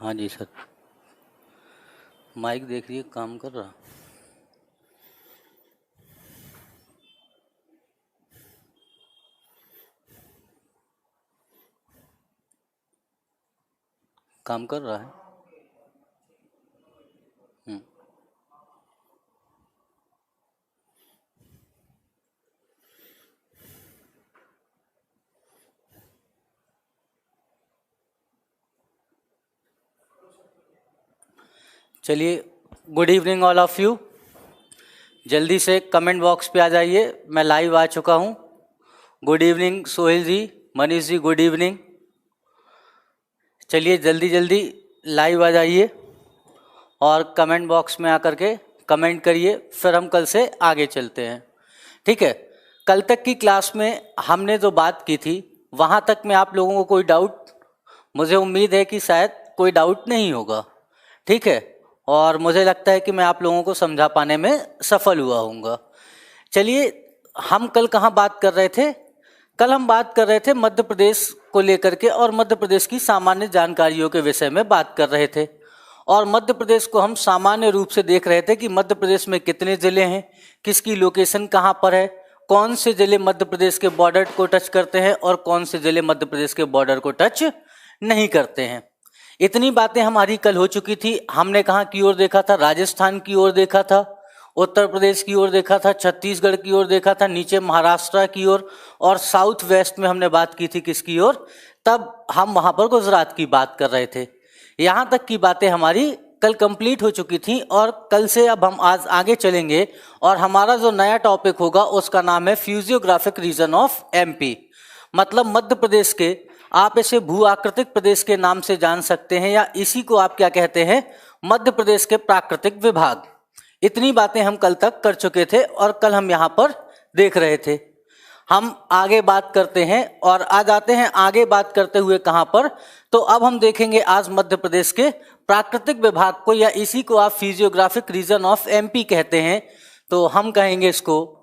हाँ जी sir. Mic देख रही काम कर रहा। काम कर रहा है। चलिए, good evening all of you. जल्दी से कमेंट बॉक्स पे आ जाइए, मैं लाइव आ चुका हूँ। गुड इवनिंग सोहेल जी, मनीष जी, गुड इवनिंग। चलिए जल्दी जल्दी लाइव आ जाइए और कमेंट बॉक्स में आकर के कमेंट करिए, फिर हम कल से आगे चलते हैं। ठीक है, कल तक की क्लास में हमने जो बात की थी वहाँ तक में आप लोगों को कोई डाउट, मुझे उम्मीद है कि शायद कोई डाउट नहीं होगा। ठीक है, और मुझे लगता है कि मैं आप लोगों को समझा पाने में सफल हुआ हूँगा। चलिए, हम कल कहाँ बात कर रहे थे? कल हम बात कर रहे थे मध्य प्रदेश को लेकर के और मध्य प्रदेश की सामान्य जानकारियों के विषय में बात कर रहे थे। और मध्य प्रदेश को हम सामान्य रूप से देख रहे थे कि मध्य प्रदेश में कितने ज़िले हैं, किसकी लोकेशन कहाँ पर है, कौन से ज़िले मध्य प्रदेश के बॉर्डर को टच करते हैं और कौन से ज़िले मध्य प्रदेश के बॉर्डर को टच नहीं करते हैं। इतनी बातें हमारी कल हो चुकी थी। हमने कहाँ की ओर देखा था? राजस्थान की ओर देखा था, उत्तर प्रदेश की ओर देखा था, छत्तीसगढ़ की ओर देखा था, नीचे महाराष्ट्र की ओर, और साउथ वेस्ट में हमने बात की थी किसकी ओर? तब हम वहाँ पर गुजरात की बात कर रहे थे। यहाँ तक की बातें हमारी कल कंप्लीट हो चुकी थी और कल से अब हम आज आगे चलेंगे और हमारा जो नया टॉपिक होगा उसका नाम है फिजियोग्राफिक रीजन ऑफ एमपी। मतलब मध्य प्रदेश के, आप इसे भू आकृतिक प्रदेश के नाम से जान सकते हैं या इसी को आप क्या कहते हैं, मध्य प्रदेश के प्राकृतिक विभाग। इतनी बातें हम कल तक कर चुके थे और कल हम यहाँ पर देख रहे थे। हम आगे बात करते हैं और आ जाते हैं आगे बात करते हुए कहाँ पर? तो अब हम देखेंगे आज मध्य प्रदेश के प्राकृतिक विभाग को, या इसी को आप फिजियोग्राफिक रीजन ऑफ एमपी कहते हैं। तो हम कहेंगे इसको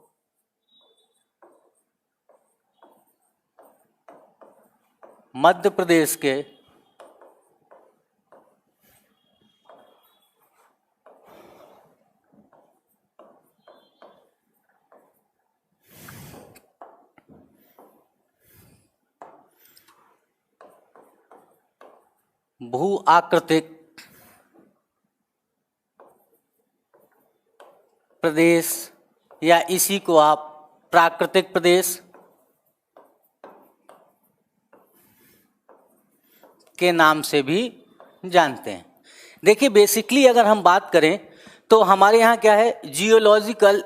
मध्य प्रदेश के भू आकृतिक प्रदेश, या इसी को आप प्राकृतिक प्रदेश के नाम से भी जानते हैं। देखिए, बेसिकली अगर हम बात करें तो हमारे यहाँ क्या है, जियोलॉजिकल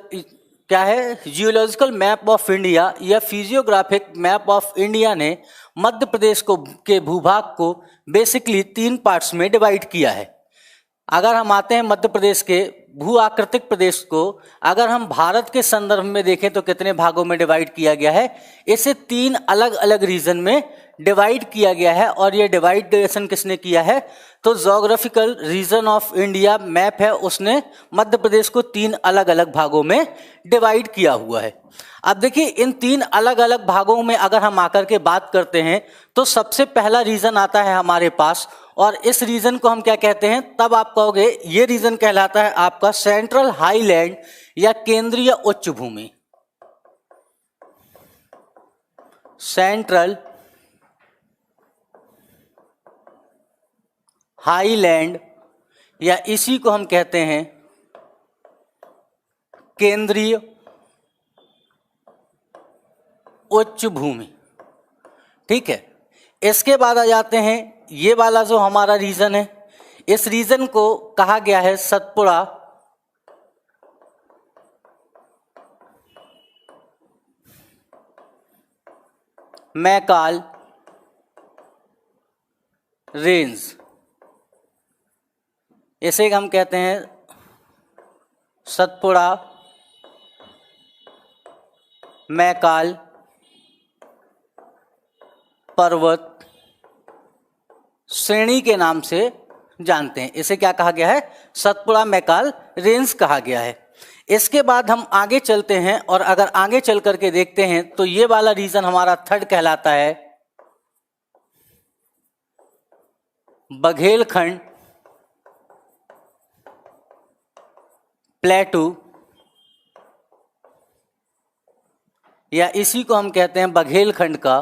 मैप ऑफ इंडिया या फिजियोग्राफिक मैप ऑफ इंडिया ने मध्य प्रदेश को के भूभाग को बेसिकली 3 पार्ट्स में डिवाइड किया है। अगर हम आते हैं मध्य प्रदेश के भू आकृतिक प्रदेश को, अगर हम भारत के संदर्भ में देखें तो कितने भागों में डिवाइड किया गया है? इसे 3 अलग अलग रीजन में डिवाइड किया गया है। और ये डिवाइडेशन किसने किया है? तो geographical region of India map है, उसने मध्य प्रदेश को 3 अलग अलग भागों में डिवाइड किया हुआ है। अब देखिए, इन 3 अलग अलग भागों में अगर हम आकर के बात करते हैं तो सबसे पहला रीजन आता है हमारे पास, और इस रीजन को हम क्या कहते हैं? तब आप कहोगे ये रीजन कहलाता है आपका सेंट्रल हाईलैंड या केंद्रीय उच्च भूमि। सेंट्रल हाईलैंड, या इसी को हम कहते हैं केंद्रीय उच्च भूमि। ठीक है, इसके बाद आ जाते हैं ये वाला जो हमारा रीजन है, इस रीजन को कहा गया है सतपुड़ा मैकाल रेंज। इसे हम कहते हैं सतपुड़ा मैकाल पर्वत श्रेणी के नाम से जानते हैं। इसे क्या कहा गया है? सतपुड़ा मैकाल रेंज कहा गया है। इसके बाद हम आगे चलते हैं और अगर आगे चल करके देखते हैं तो ये वाला रीजन हमारा थर्ड कहलाता है बघेलखंड, प्लेटू, या इसी को हम कहते हैं बघेलखंड का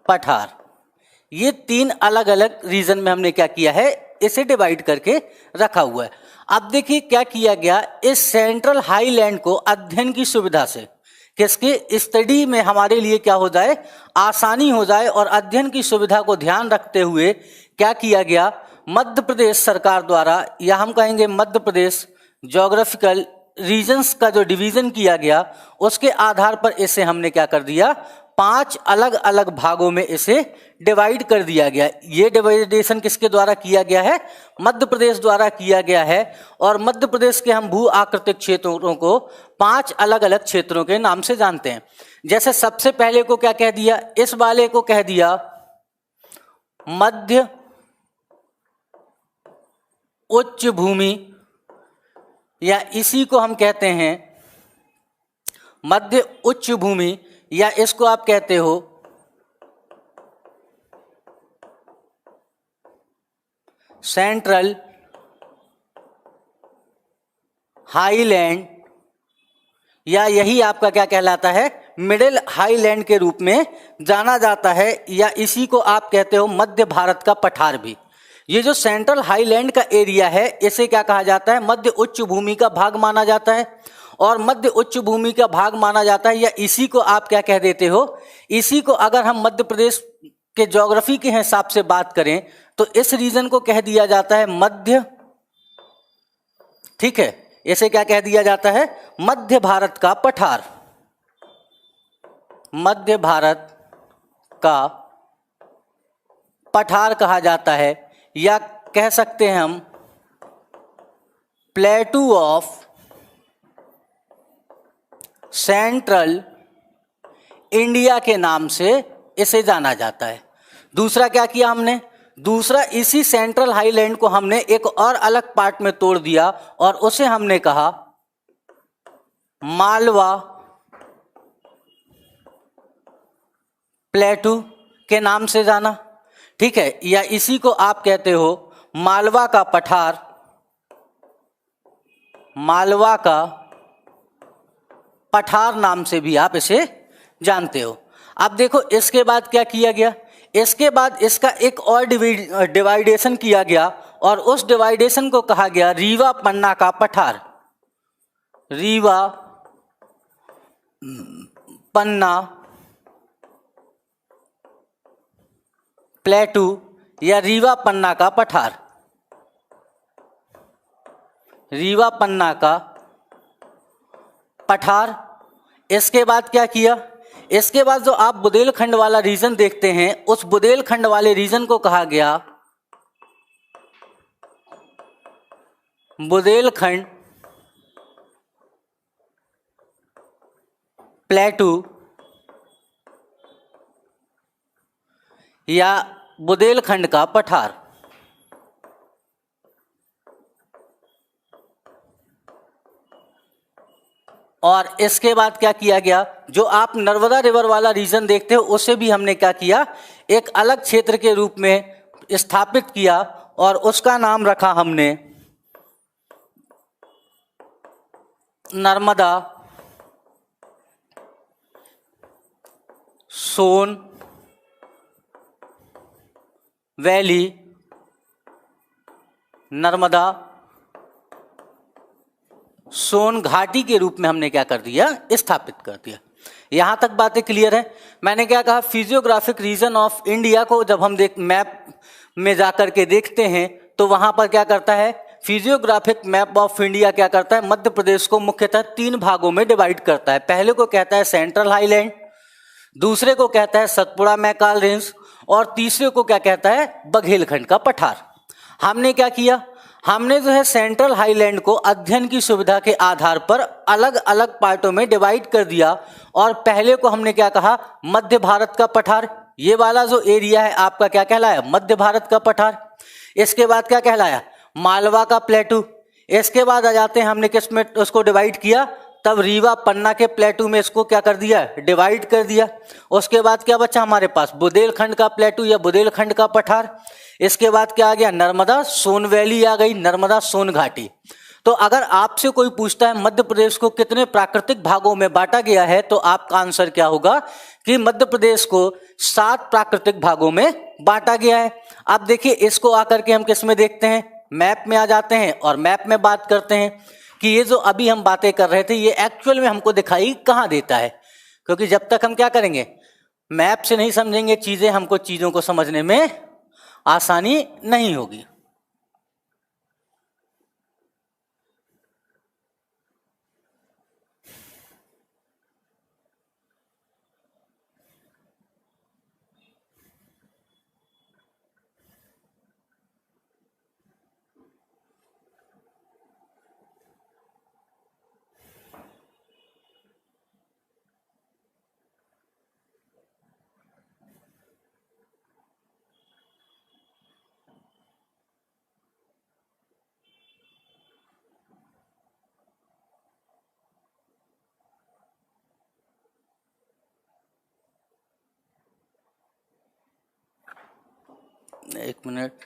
पठार। ये तीन अलग अलग रीजन में हमने क्या किया है, इसे डिवाइड करके रखा हुआ है। अब देखिए क्या किया गया, इस सेंट्रल हाईलैंड को अध्ययन की सुविधा से, किसके स्टडी में हमारे लिए क्या हो जाए, आसानी हो जाए, और अध्ययन की सुविधा को ध्यान रखते हुए क्या किया गया, मध्य प्रदेश सरकार द्वारा, या हम कहेंगे मध्य प्रदेश ज्योग्राफिकल रीजन्स का जो डिवीजन किया गया, उसके आधार पर इसे हमने क्या कर दिया, 5 अलग अलग भागों में इसे डिवाइड कर दिया गया। ये डिवाइडेशन किसके द्वारा किया गया है, मध्य प्रदेश द्वारा किया गया है। और मध्य प्रदेश के हम भू आकृतिक क्षेत्रों को 5 अलग अलग क्षेत्रों के नाम से जानते हैं। जैसे सबसे पहले को क्या कह दिया, इस वाले को कह दिया मध्य उच्च भूमि, या इसी को हम कहते हैं मध्य उच्च भूमि, या इसको आप कहते हो सेंट्रल हाईलैंड, या यही आपका क्या कहलाता है, मिडिल हाईलैंड के रूप में जाना जाता है, या इसी को आप कहते हो मध्य भारत का पठार भी। ये जो सेंट्रल हाईलैंड का एरिया है, इसे क्या कहा जाता है, मध्य उच्च भूमि का भाग माना जाता है। और मध्य उच्च भूमि का भाग माना जाता है, या इसी को आप क्या कह देते हो, इसी को अगर हम मध्य प्रदेश के ज्योग्राफी के हिसाब से बात करें तो इस रीजन को कह दिया जाता है मध्य, ठीक है, इसे क्या कह दिया जाता है, मध्य भारत का पठार, मध्य भारत का पठार कहा जाता है, या कह सकते हैं हम प्लेटू ऑफ सेंट्रल इंडिया के नाम से इसे जाना जाता है। दूसरा क्या किया हमने, दूसरा इसी सेंट्रल हाईलैंड को हमने एक और अलग पार्ट में तोड़ दिया, और उसे हमने कहा मालवा प्लेटू के नाम से जाना, ठीक है, या इसी को आप कहते हो मालवा का पठार, मालवा का पठार नाम से भी आप इसे जानते हो। अब देखो इसके बाद क्या किया गया, इसके बाद इसका एक और डिवाइडेशन किया गया, और उस डिवाइडेशन को कहा गया रीवा पन्ना का पठार, रीवा पन्ना प्लेटू, या रीवा पन्ना का पठार, रीवा पन्ना का पठार। इसके बाद क्या किया, इसके बाद जो आप बुंदेलखंड वाला रीजन देखते हैं, उस बुंदेलखंड वाले रीजन को कहा गया बुंदेलखंड प्लेटू, या बुंदेलखंड का पठार। और इसके बाद क्या किया गया, जो आप नर्मदा रिवर वाला रीजन देखते हो, उसे भी हमने क्या किया, एक अलग क्षेत्र के रूप में स्थापित किया, और उसका नाम रखा हमने नर्मदा सोन वैली, नर्मदा सोन घाटी के रूप में हमने क्या कर दिया, स्थापित कर दिया। यहां तक बातें क्लियर है। मैंने क्या कहा, फिजियोग्राफिक रीजन ऑफ इंडिया को जब हम मैप में जाकर के देखते हैं तो वहां पर क्या करता है, फिजियोग्राफिक मैप ऑफ इंडिया क्या करता है, मध्य प्रदेश को मुख्यतः 3 भागों में डिवाइड करता है। पहले को कहता है सेंट्रल हाईलैंड, दूसरे को कहता है सतपुड़ा मैकाल रेंज, और तीसरे को क्या कहता है, बघेलखंड का पठार। हमने क्या किया, हमने जो है सेंट्रल हाईलैंड को अध्ययन की सुविधा के आधार पर अलग अलग पार्टों में डिवाइड कर दिया, और पहले को हमने क्या कहा, मध्य भारत का पठार। ये वाला जो एरिया है आपका क्या कहलाया, मध्य भारत का पठार। इसके बाद क्या कहलाया, मालवा का प्लेटू। इसके बाद आ जाते हैं, हमने किस में उसको डिवाइड किया, तब रीवा पन्ना के प्लेटू में इसको क्या कर दिया, डिवाइड कर दिया। उसके बाद क्या बचा हमारे पास, बुंदेलखंड का प्लेटू या बुंदेलखंड का पठार। इसके बाद क्या आ गया, नर्मदा सोन वैली आ गई, नर्मदा सोन घाटी। तो अगर आपसे कोई पूछता है मध्य प्रदेश को कितने प्राकृतिक भागों में बांटा गया है, तो आपका आंसर क्या होगा कि मध्य प्रदेश को 7 प्राकृतिक भागों में बांटा गया है। अब देखिए इसको आकर के हम किस में देखते हैं, मैप में आ जाते हैं और मैप में बात करते हैं कि ये जो अभी हम बातें कर रहे थे ये एक्चुअल में हमको दिखाई कहाँ देता है। क्योंकि जब तक हम क्या करेंगे, मैप से नहीं समझेंगे चीजें, हमको चीजों को समझने में आसानी नहीं होगी। एक मिनट,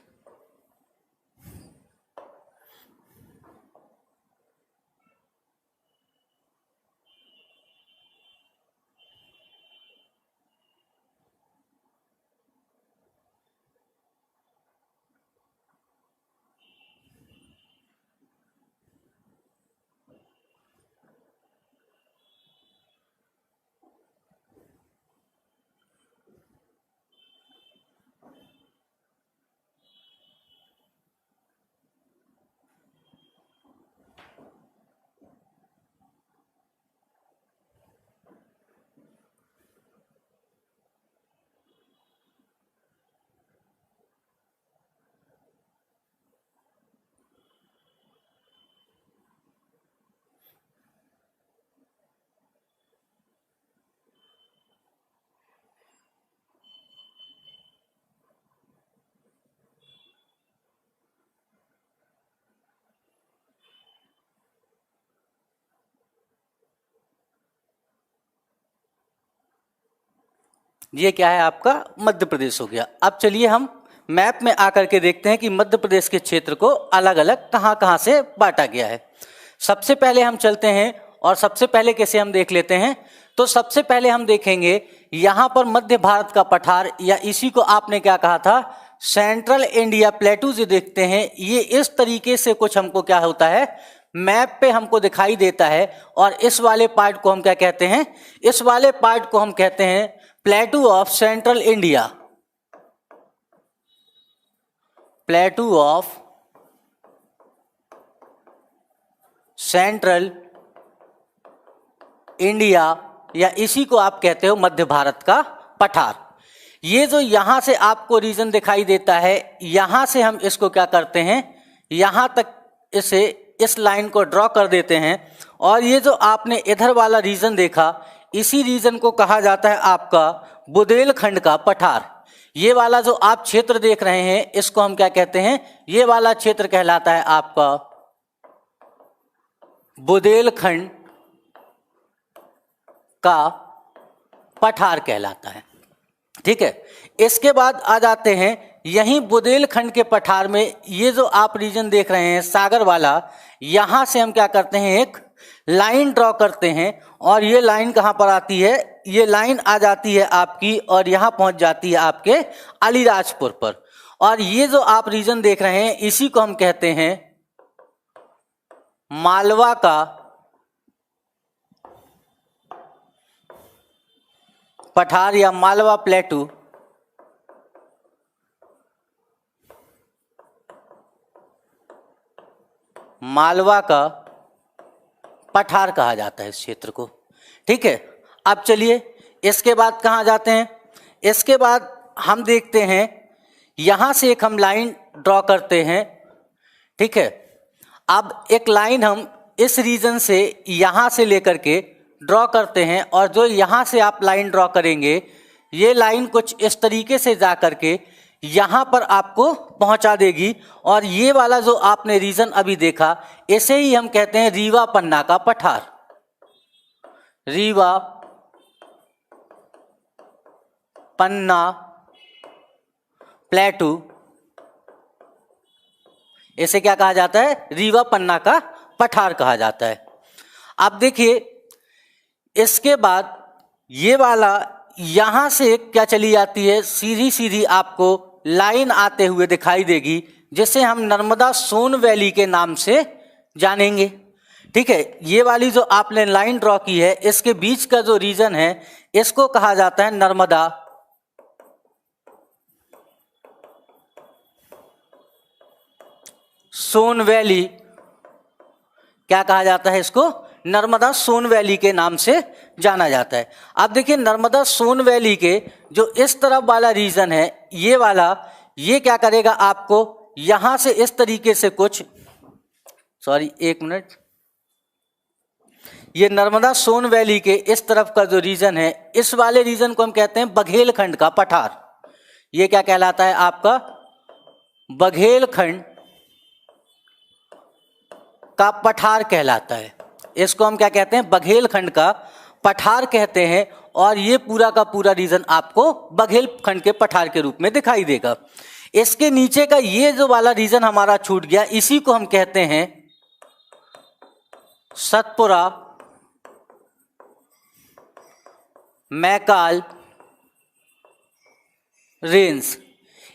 ये क्या है आपका मध्य प्रदेश हो गया। अब चलिए हम मैप में आकर के देखते हैं कि मध्य प्रदेश के क्षेत्र को अलग अलग कहाँ कहाँ से बांटा गया है। सबसे पहले हम चलते हैं और सबसे पहले कैसे हम देख लेते हैं, तो सबसे पहले हम देखेंगे यहाँ पर मध्य भारत का पठार, या इसी को आपने क्या कहा था, सेंट्रल इंडिया प्लेटू जो देखते हैं, ये इस तरीके से कुछ हमको क्या होता है, मैप पे हमको दिखाई देता है। और इस वाले पार्ट को हम क्या कहते हैं, इस वाले पार्ट को हम कहते हैं प्लेटू of central India, प्लेटू of central India, या इसी को आप कहते हो मध्य भारत का पठार। ये जो यहां से आपको रीजन दिखाई देता है, यहां से हम इसको क्या करते हैं, यहां तक इसे इस लाइन को ड्रॉ कर देते हैं। और ये जो आपने इधर वाला रीजन देखा, इसी रीजन को कहा जाता है आपका बुंदेलखंड का पठार। ये वाला जो आप क्षेत्र देख रहे हैं, इसको हम क्या कहते हैं, ये वाला क्षेत्र कहलाता है आपका बुंदेलखंड का पठार कहलाता है। ठीक है, इसके बाद आ जाते हैं यहीं बुंदेलखंड के पठार में, ये जो आप रीजन देख रहे हैं सागर वाला, यहां से हम क्या करते हैं, एक लाइन ड्रॉ करते हैं। और ये लाइन कहां पर आती है, ये लाइन आ जाती है आपकी और यहां पहुंच जाती है आपके अलीराजपुर पर। और ये जो आप रीजन देख रहे हैं, इसी को हम कहते हैं मालवा का पठार या मालवा प्लेटू। मालवा का पठार कहा जाता है इस क्षेत्र को। ठीक है, अब चलिए इसके बाद कहाँ जाते हैं, इसके बाद हम देखते हैं यहां से एक हम लाइन ड्रॉ करते हैं। ठीक है, अब एक लाइन हम इस रीजन से यहां से लेकर के ड्रॉ करते हैं, और जो यहां से आप लाइन ड्रॉ करेंगे, ये लाइन कुछ इस तरीके से जा करके यहां पर आपको पहुंचा देगी। और ये वाला जो आपने रीजन अभी देखा, इसे ही हम कहते हैं रीवा पन्ना का पठार। रीवा, पन्ना, प्लेटू, इसे क्या कहा जाता है? रीवा पन्ना का पठार कहा जाता है। अब देखिए इसके बाद ये वाला यहां से क्या चली जाती है, सीधी सीधी आपको लाइन आते हुए दिखाई देगी, जिसे हम नर्मदा सोन वैली के नाम से जानेंगे। ठीक है, ये वाली जो आपने लाइन ड्रॉ की है, इसके बीच का जो रीजन है इसको कहा जाता है नर्मदा सोन वैली। क्या कहा जाता है इसको? नर्मदा सोन वैली के नाम से जाना जाता है। अब देखिए नर्मदा सोन वैली के जो इस तरफ वाला रीजन है, ये वाला, ये क्या करेगा आपको यहां से इस तरीके से कुछ, सॉरी एक मिनट, ये नर्मदा सोन वैली के इस तरफ का जो रीजन है, इस वाले रीजन को हम कहते हैं बघेलखंड का पठार। ये क्या कहलाता है आपका? बघेलखंड का पठार कहलाता है। इसको हम क्या कहते हैं? बघेलखंड का पठार कहते हैं। और ये पूरा का पूरा रीजन आपको बघेलखंड के पठार के रूप में दिखाई देगा। इसके नीचे का ये जो वाला रीजन हमारा छूट गया, इसी को हम कहते हैं सतपुरा, मैकाल रेंज।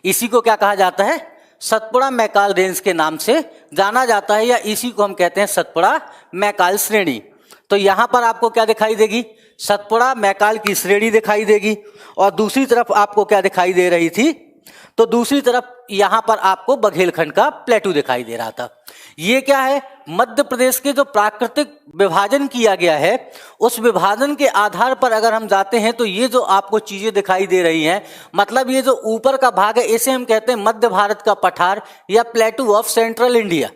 इसी को क्या कहा जाता है? सतपुड़ा मैकाल रेंज के नाम से जाना जाता है, या इसी को हम कहते हैं सतपुड़ा मैकाल श्रेणी। तो यहां पर आपको क्या दिखाई देगी? सतपुड़ा मैकाल की श्रेणी दिखाई देगी। और दूसरी तरफ आपको क्या दिखाई दे रही थी? तो दूसरी तरफ यहां पर आपको बघेलखंड का प्लेटू दिखाई दे रहा था। ये क्या है? मध्य प्रदेश के जो प्राकृतिक विभाजन किया गया है, उस विभाजन के आधार पर अगर हम जाते हैं तो ये जो आपको चीजें दिखाई दे रही हैं, मतलब ये जो ऊपर का भाग है, इसे हम कहते हैं मध्य भारत का पठार या प्लेटू ऑफ सेंट्रल इंडिया।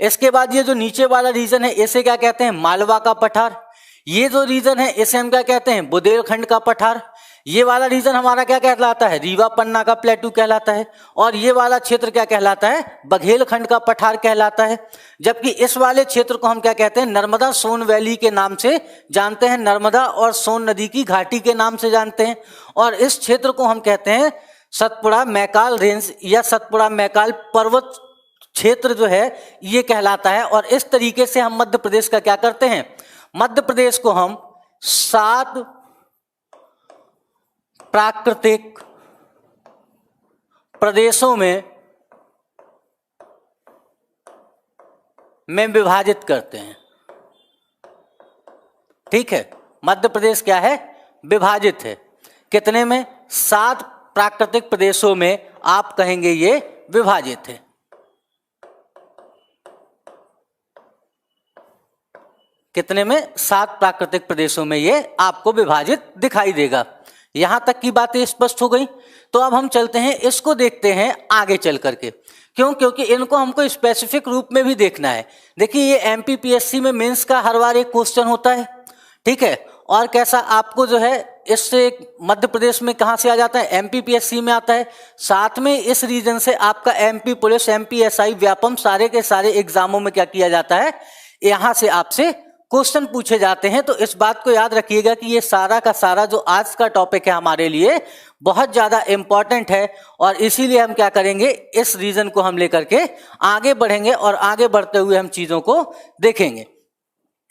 इसके बाद ये जो नीचे वाला रीजन है, इसे क्या कहते हैं? मालवा का पठार। ये जो रीजन है इसे हम क्या कहते हैं? बुंदेलखंड का पठार। ये वाला रीजन हमारा क्या कहलाता है? रीवा पन्ना का प्लेटू कहलाता है। और ये वाला क्षेत्र क्या कहलाता है? बघेलखंड का पठार कहलाता है। जबकि इस वाले क्षेत्र को हम क्या कहते हैं? नर्मदा सोन वैली के नाम से जानते हैं, नर्मदा और सोन नदी की घाटी के नाम से जानते हैं। और इस क्षेत्र को हम कहते हैं सतपुड़ा मैकाल रेंज या सतपुड़ा मैकाल पर्वत क्षेत्र जो है ये कहलाता है। और इस तरीके से हम मध्य प्रदेश का क्या करते हैं? मध्य प्रदेश को हम 7 प्राकृतिक प्रदेशों में विभाजित करते हैं। ठीक है, मध्य प्रदेश क्या है? विभाजित है। कितने में? 7 प्राकृतिक प्रदेशों में आप कहेंगे ये विभाजित है। कितने में? 7 प्राकृतिक प्रदेशों में ये आपको विभाजित दिखाई देगा। यहां तक की बातें स्पष्ट हो गई। तो अब हम चलते हैं, इसको देखते हैं आगे चल करके। क्यों? क्योंकि इनको हमको स्पेसिफिक रूप में भी देखना है। देखिए ये एमपीपीएससी में मेंस का हर बार एक क्वेश्चन होता है। ठीक है, और कैसा आपको जो है इससे मध्य प्रदेश में कहां से आ जाता है? एमपीपीएससी में आता है। साथ में इस रीजन से आपका एमपी पुलिस, एमपीएसआई, व्यापम सारे के सारे एग्जामों में क्या किया जाता है? यहां से आपसे क्वेश्चन पूछे जाते हैं। तो इस बात को याद रखिएगा कि ये सारा का सारा जो आज का टॉपिक है हमारे लिए बहुत ज्यादा इंपॉर्टेंट है। और इसीलिए हम क्या करेंगे? इस रीजन को हम लेकर के आगे बढ़ेंगे और आगे बढ़ते हुए हम चीजों को देखेंगे।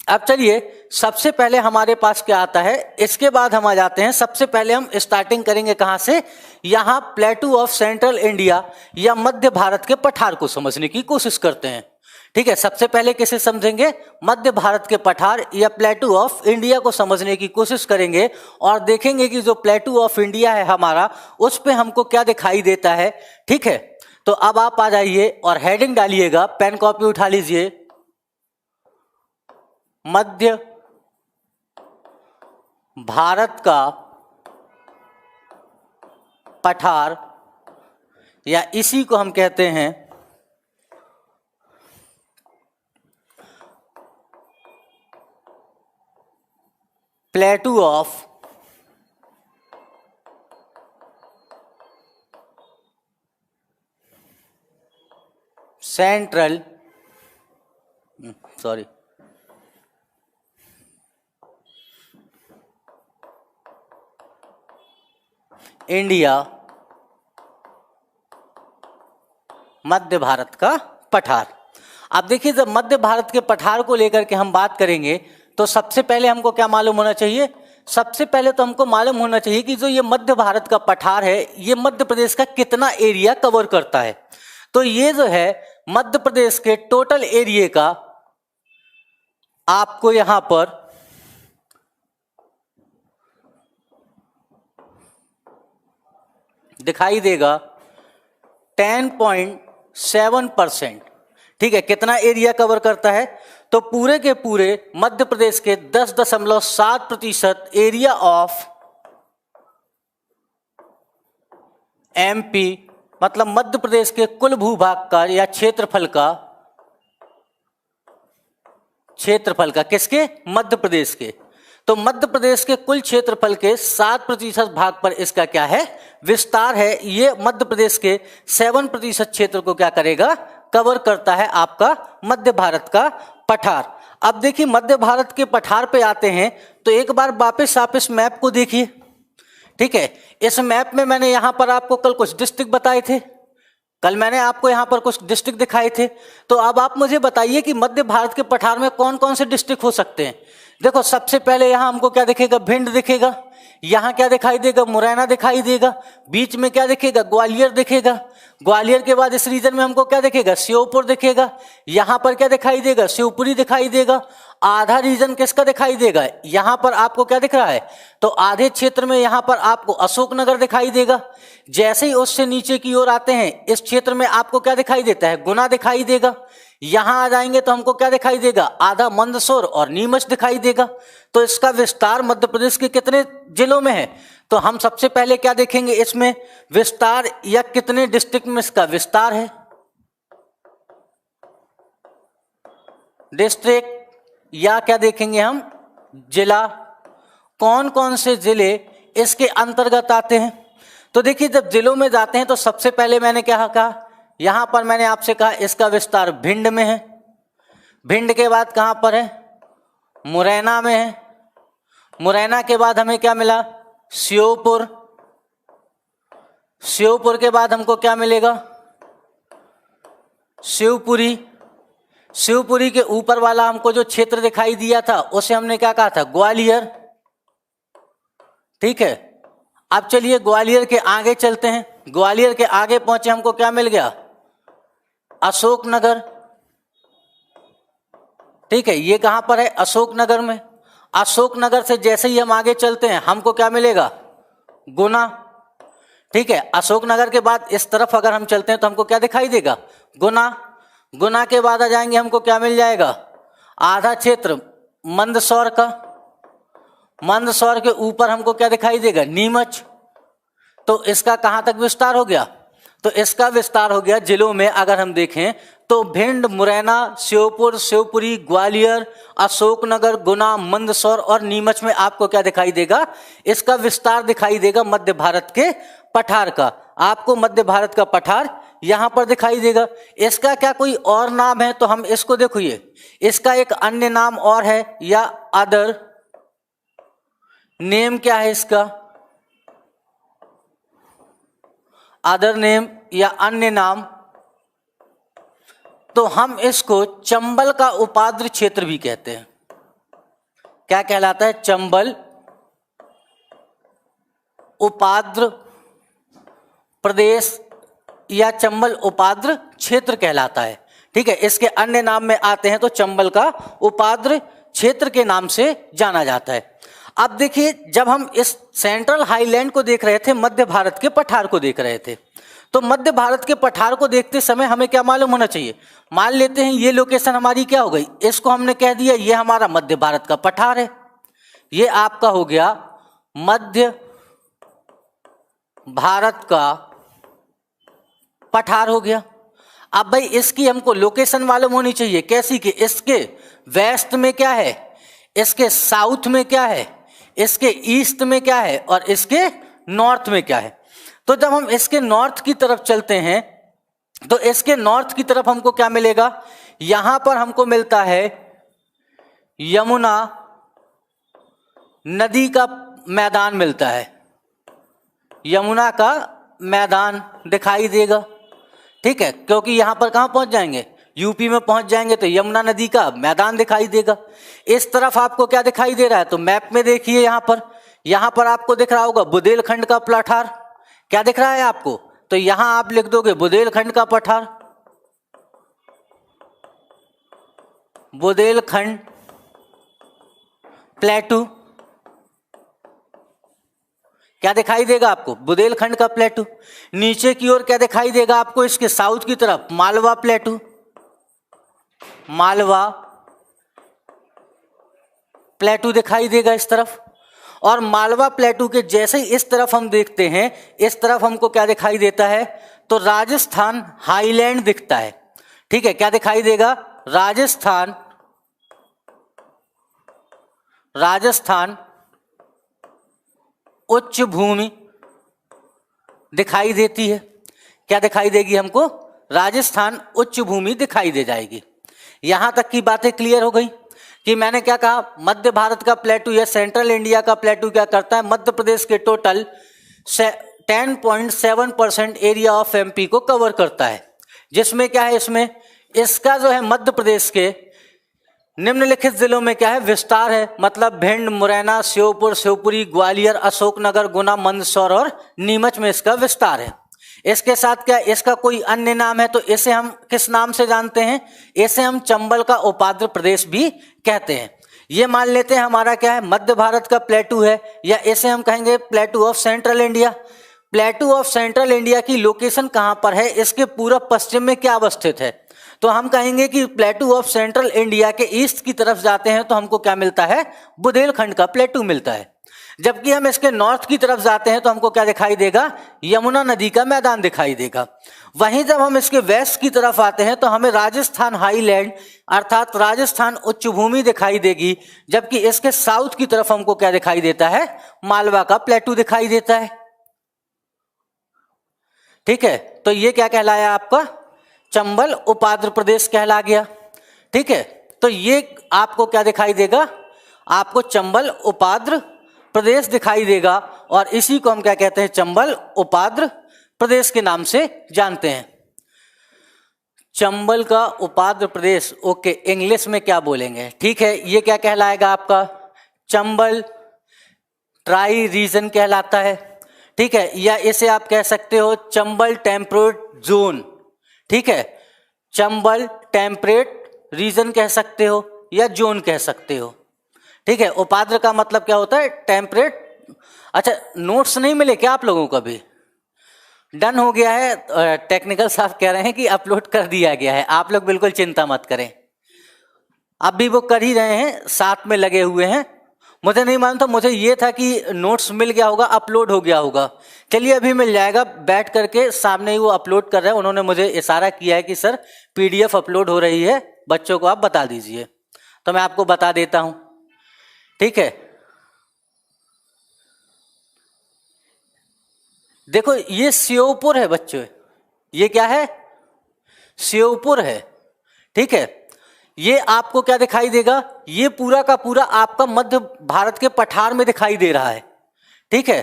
अब चलिए, सबसे पहले हमारे पास क्या आता है, इसके बाद हम आ जाते हैं। सबसे पहले हम स्टार्टिंग करेंगे कहां से? यहां प्लेटू ऑफ सेंट्रल इंडिया या मध्य भारत के पठार को समझने की कोशिश करते हैं। ठीक है, सबसे पहले किसे समझेंगे? मध्य भारत के पठार या प्लेटू ऑफ इंडिया को समझने की कोशिश करेंगे। और देखेंगे कि जो प्लेटू ऑफ इंडिया है हमारा, उस पे हमको क्या दिखाई देता है। ठीक है, तो अब आप आ जाइए और हेडिंग डालिएगा, पेन कॉपी उठा लीजिए। मध्य भारत का पठार, या इसी को हम कहते हैं प्लेटू ऑफ सेंट्रल इंडिया मध्य भारत का पठार। अब देखिए, जब मध्य भारत के पठार को लेकर के हम बात करेंगे तो सबसे पहले हमको क्या मालूम होना चाहिए? सबसे पहले तो हमको मालूम होना चाहिए कि जो ये मध्य भारत का पठार है ये मध्य प्रदेश का कितना एरिया कवर करता है। तो ये जो है मध्य प्रदेश के टोटल एरिया का आपको यहां पर दिखाई देगा 10.7%। ठीक है, कितना एरिया कवर करता है? तो पूरे के पूरे मध्य प्रदेश के 10.7% एरिया ऑफ एमपी, मतलब मध्य प्रदेश के कुल भूभाग का या क्षेत्रफल का किसके? मध्य प्रदेश के। तो मध्य प्रदेश के कुल क्षेत्रफल के 7% भाग पर इसका क्या है? विस्तार है। ये मध्य प्रदेश के 7% क्षेत्र को क्या करेगा? कवर करता है आपका मध्य भारत का पठार। अब देखिए, मध्य भारत के पठार पे आते हैं तो एक बार वापस आप इस मैप को देखिए। ठीक है, इस मैप में मैंने यहां पर आपको कल कुछ डिस्ट्रिक्ट बताए थे, कल मैंने आपको यहां पर कुछ डिस्ट्रिक्ट दिखाए थे। तो अब आप मुझे बताइए कि मध्य भारत के पठार में कौन कौन से डिस्ट्रिक्ट हो सकते हैं। देखो, सबसे पहले यहां हमको क्या दिखेगा? भिंड दिखेगा। यहां क्या दिखाई देगा? मुरैना दिखाई देगा। बीच में क्या दिखेगा? ग्वालियर दिखेगा। ग्वालियर के बाद इस रीजन में हमको क्या दिखेगा? श्योपुर दिखेगा। यहां पर क्या दिखाई देगा? शिवपुरी दिखाई देगा। आधा रीजन किसका दिखाई देगा? यहां पर आपको क्या दिख रहा है? तो आधे क्षेत्र में यहां पर आपको अशोकनगर दिखाई देगा। जैसे ही उससे नीचे की ओर आते हैं इस क्षेत्र में आपको क्या दिखाई देता है? गुना दिखाई देगा। यहां आ जाएंगे तो हमको क्या दिखाई देगा? आधा मंदसौर और नीमच दिखाई देगा। तो इसका विस्तार मध्य प्रदेश के कितने जिलों में है? तो हम सबसे पहले क्या देखेंगे इसमें? विस्तार या कितने डिस्ट्रिक्ट में इसका विस्तार है। डिस्ट्रिक्ट या क्या देखेंगे हम? जिला। कौन कौन से जिले इसके अंतर्गत आते हैं? तो देखिए, जब जिलों में जाते हैं तो सबसे पहले मैंने क्या कहा? यहां पर मैंने आपसे कहा इसका विस्तार भिंड में है। भिंड के बाद कहां पर है? मुरैना में है। मुरैना के बाद हमें क्या मिला? श्योपुर। श्योपुर के बाद हमको क्या मिलेगा? शिवपुरी। शिवपुरी के ऊपर वाला हमको जो क्षेत्र दिखाई दिया था उसे हमने क्या कहा था? ग्वालियर। ठीक है, अब चलिए ग्वालियर के आगे चलते हैं। ग्वालियर के आगे पहुंचे, हमको क्या मिल गया? अशोकनगर। ठीक है, ये कहां पर है? अशोकनगर में। अशोकनगर से जैसे ही हम आगे चलते हैं हमको क्या मिलेगा? गुना। ठीक है, अशोकनगर के बाद इस तरफ अगर हम चलते हैं तो हमको क्या दिखाई देगा? गुना। गुना के बाद आ जाएंगे, हमको क्या मिल जाएगा? आधा क्षेत्र मंदसौर का। मंदसौर के ऊपर हमको क्या दिखाई देगा? नीमच। तो इसका कहां तक विस्तार हो गया? तो इसका विस्तार हो गया जिलों में अगर हम देखें तो भिंड, मुरैना, श्योपुर, शिवपुरी, ग्वालियर, अशोकनगर, गुना, मंदसौर और नीमच में आपको क्या दिखाई देगा? इसका विस्तार दिखाई देगा मध्य भारत के पठार का। आपको मध्य भारत का पठार यहां पर दिखाई देगा। इसका क्या कोई और नाम है? तो हम इसको देखिए, इसका एक अन्य नाम और है या अदर नेम क्या है इसका? अदर नेम या अन्य नाम। तो हम इसको चंबल का उपाद्र क्षेत्र भी कहते हैं। क्या कहलाता है? चंबल उपाद्र प्रदेश या चंबल उपाद्र क्षेत्र कहलाता है। ठीक है, इसके अन्य नाम में आते हैं तो चंबल का उपाद्र क्षेत्र के नाम से जाना जाता है। अब देखिए, जब हम इस सेंट्रल हाईलैंड को देख रहे थे, मध्य भारत के पठार को देख रहे थे, तो मध्य भारत के पठार को देखते समय हमें क्या मालूम होना चाहिए? मान लेते हैं ये लोकेशन हमारी क्या हो गई? इसको हमने कह दिया ये हमारा मध्य भारत का पठार है। ये आपका हो गया मध्य भारत का पठार हो गया। अब भाई इसकी हमको लोकेशन मालूम होनी चाहिए। कैसी? कि इसके वेस्ट में क्या है, इसके साउथ में क्या है, इसके ईस्ट में क्या है और इसके नॉर्थ में क्या है। तो जब हम इसके नॉर्थ की तरफ चलते हैं तो इसके नॉर्थ की तरफ हमको क्या मिलेगा? यहां पर हमको मिलता है यमुना नदी का मैदान मिलता है। यमुना का मैदान दिखाई देगा। ठीक है, क्योंकि यहाँ पर कहाँ पहुँच जाएंगे, यूपी में पहुँच जाएंगे तो यमुना नदी का मैदान दिखाई देगा। इस तरफ आपको क्या दिखाई दे रहा है, तो मैप में देखिए यहाँ पर आपको दिख रहा होगा बुंदेलखंड का पठार। क्या दिख रहा है आपको, तो यहाँ आप लिख दोगे बुंदेलखंड का पठार, बुंदेलखंड प्लेटू। क्या दिखाई देगा आपको, बुंदेलखंड का प्लेटू। नीचे की ओर क्या दिखाई देगा आपको, इसके साउथ की तरफ मालवा प्लेटू, मालवा प्लेटू दिखाई देगा इस तरफ। और मालवा प्लेटू के जैसे ही इस तरफ हम देखते हैं, इस तरफ हमको क्या दिखाई देता है, तो राजस्थान हाईलैंड दिखता है। ठीक है, क्या दिखाई देगा, राजस्थान, राजस्थान उच्च भूमि दिखाई देती है। क्या दिखाई देगी हमको, राजस्थान उच्च भूमि दिखाई दे जाएगी। यहां तक की बातें क्लियर हो गई कि मैंने क्या कहा, मध्य भारत का प्लेटू या सेंट्रल इंडिया का प्लेटू क्या करता है, मध्य प्रदेश के टोटल 10.7% एरिया ऑफ एमपी को कवर करता है। जिसमें क्या है, इसमें इसका जो है मध्य प्रदेश के निम्नलिखित जिलों में क्या है, विस्तार है। मतलब भिंड, मुरैना, श्योपुर, शिवपुरी, ग्वालियर, अशोकनगर, गुना, मंदसौर और नीमच में इसका विस्तार है। इसके साथ क्या इसका कोई अन्य नाम है, तो इसे हम किस नाम से जानते हैं, इसे हम चंबल का उपाद्र प्रदेश भी कहते हैं। ये मान लेते हैं हमारा क्या है, मध्य भारत का प्लेटू है, या इसे हम कहेंगे प्लेटू of central India. प्लेटू of central India की लोकेशन कहाँ पर है, इसके पूर्व पश्चिम में क्या अवस्थित है, तो हम कहेंगे कि प्लेटू ऑफ सेंट्रल इंडिया के ईस्ट की तरफ जाते हैं तो हमको क्या मिलता है, बुंदेलखंड का प्लेटू मिलता है। जबकि हम इसके नॉर्थ की तरफ जाते हैं तो हमको क्या दिखाई देगा, यमुना नदी का मैदान दिखाई देगा। वहीं जब हम इसके वेस्ट की तरफ आते हैं तो हमें राजस्थान हाईलैंड अर्थात राजस्थान उच्च भूमि दिखाई देगी। जबकि इसके साउथ की तरफ हमको क्या दिखाई देता है, मालवा का प्लेटू दिखाई देता है। ठीक है, तो ये क्या कहलाया आपका, चंबल उपाद्र प्रदेश कहला गया। ठीक है, तो ये आपको क्या दिखाई देगा, आपको चंबल उपाद्र प्रदेश दिखाई देगा, और इसी को हम क्या कहते हैं, चंबल उपाद्र प्रदेश के नाम से जानते हैं। चंबल का उपाद्र प्रदेश, ओके, इंग्लिश में क्या बोलेंगे, ठीक है, ये क्या कहलाएगा आपका, चंबल ट्राई रीजन कहलाता है। ठीक है, या इसे आप कह सकते हो चंबल टेम्परेट जोन। ठीक है, चंबल टेम्परेट रीजन कह सकते हो या जोन कह सकते हो। ठीक है, उपाद्र का मतलब क्या होता है, टेम्परेट। अच्छा, नोट्स नहीं मिले क्या आप लोगों को भी, डन हो गया है, टेक्निकल साहब कह रहे हैं कि अपलोड कर दिया गया है, आप लोग बिल्कुल चिंता मत करें, अब भी वो कर ही रहे हैं, साथ में लगे हुए हैं। मुझे नहीं मालूम था, मुझे ये था कि नोट्स मिल गया होगा, अपलोड हो गया होगा। चलिए अभी मिल जाएगा, बैठ करके सामने ही वो अपलोड कर रहे हैं। उन्होंने मुझे इशारा किया है कि सर पीडीएफ अपलोड हो रही है, बच्चों को आप बता दीजिए, तो मैं आपको बता देता हूं। ठीक है, देखो ये श्योपुर है बच्चों, ये क्या है, श्योपुर है। ठीक है, ये आपको क्या दिखाई देगा, ये पूरा का पूरा आपका मध्य भारत के पठार में दिखाई दे रहा है। ठीक है,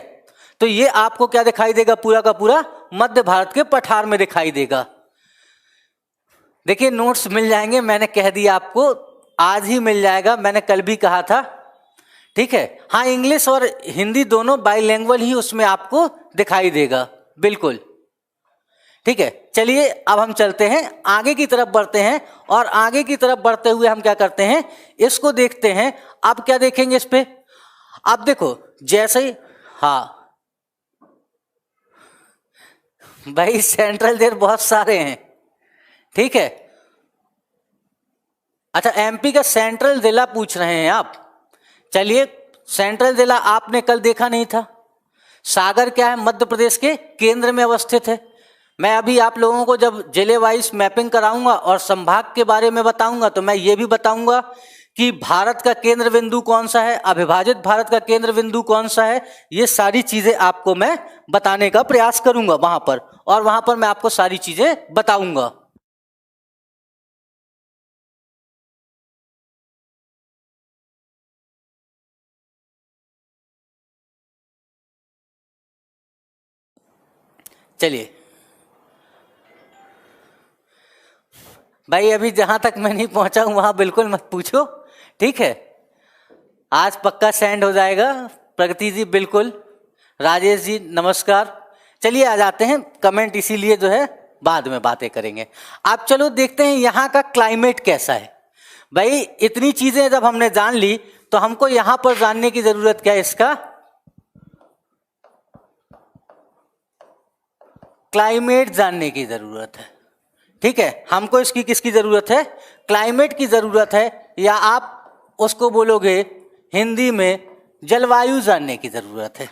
तो ये आपको क्या दिखाई देगा, पूरा का पूरा मध्य भारत के पठार में दिखाई देगा। देखिए नोट्स मिल जाएंगे, मैंने कह दिया आपको, आज ही मिल जाएगा, मैंने कल भी कहा था। ठीक है, हाँ, इंग्लिश और हिंदी दोनों बाइलैंग्वेज ही उसमें आपको दिखाई देगा, बिल्कुल। ठीक है, चलिए अब हम चलते हैं, आगे की तरफ बढ़ते हैं, और आगे की तरफ बढ़ते हुए हम क्या करते हैं, इसको देखते हैं। अब क्या देखेंगे इस पे, अब देखो जैसे ही, हाँ भाई सेंट्रल देर बहुत सारे हैं। ठीक है, अच्छा एमपी का सेंट्रल जिला पूछ रहे हैं आप, चलिए सेंट्रल जिला आपने कल देखा नहीं था। सागर क्या है, मध्य प्रदेश के केंद्र में अवस्थित है। मैं अभी आप लोगों को जब जिले वाइज मैपिंग कराऊंगा और संभाग के बारे में बताऊंगा तो मैं ये भी बताऊंगा कि भारत का केंद्र बिंदु कौन सा है, अविभाजित भारत का केंद्र बिंदु कौन सा है। ये सारी चीजें आपको मैं बताने का प्रयास करूंगा वहां पर, और वहां पर मैं आपको सारी चीजें बताऊंगा। चलिए भाई, अभी जहां तक मैं नहीं पहुंचा हूं वहां बिल्कुल मत पूछो, ठीक है। आज पक्का सेंड हो जाएगा। प्रगति जी बिल्कुल, राजेश जी नमस्कार। चलिए आ जाते हैं, कमेंट इसीलिए जो है बाद में बातें करेंगे। आप चलो देखते हैं यहाँ का क्लाइमेट कैसा है। भाई इतनी चीजें जब हमने जान ली तो हमको यहां पर जानने की जरूरत क्या है, इसका क्लाइमेट जानने की जरूरत है, ठीक है। हमको इसकी किसकी जरूरत है, क्लाइमेट की जरूरत है, या आप उसको बोलोगे हिंदी में जलवायु जानने की जरूरत है,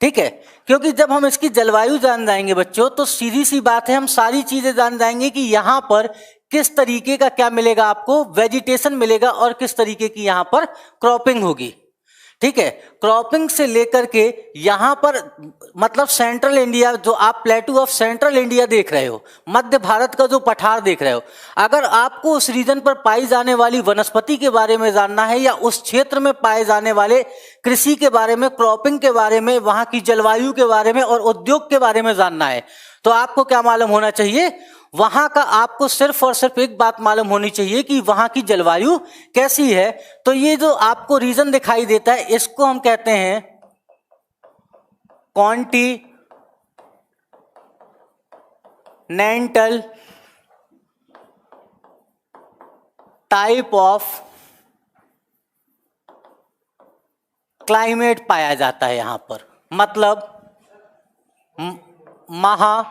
ठीक है। क्योंकि जब हम इसकी जलवायु जान जाएंगे बच्चों, तो सीधी सी बात है, हम सारी चीजें जान जाएंगे कि यहाँ पर किस तरीके का क्या मिलेगा, आपको वेजिटेशन मिलेगा और किस तरीके की यहाँ पर क्रॉपिंग होगी, ठीक है। क्रॉपिंग से लेकर के यहां पर मतलब सेंट्रल इंडिया, जो आप प्लेटू ऑफ सेंट्रल इंडिया देख रहे हो, मध्य भारत का जो पठार देख रहे हो, अगर आपको उस रीजन पर पाई जाने वाली वनस्पति के बारे में जानना है या उस क्षेत्र में पाए जाने वाले कृषि के बारे में, क्रॉपिंग के बारे में, वहां की जलवायु के बारे में और उद्योग के बारे में जानना है, तो आपको क्या मालूम होना चाहिए, वहां का आपको सिर्फ और सिर्फ एक बात मालूम होनी चाहिए कि वहां की जलवायु कैसी है। तो ये जो आपको रीजन दिखाई देता है, इसको हम कहते हैं कॉन्टिनेंटल टाइप ऑफ क्लाइमेट पाया जाता है यहां पर। मतलब महाद्वीपीय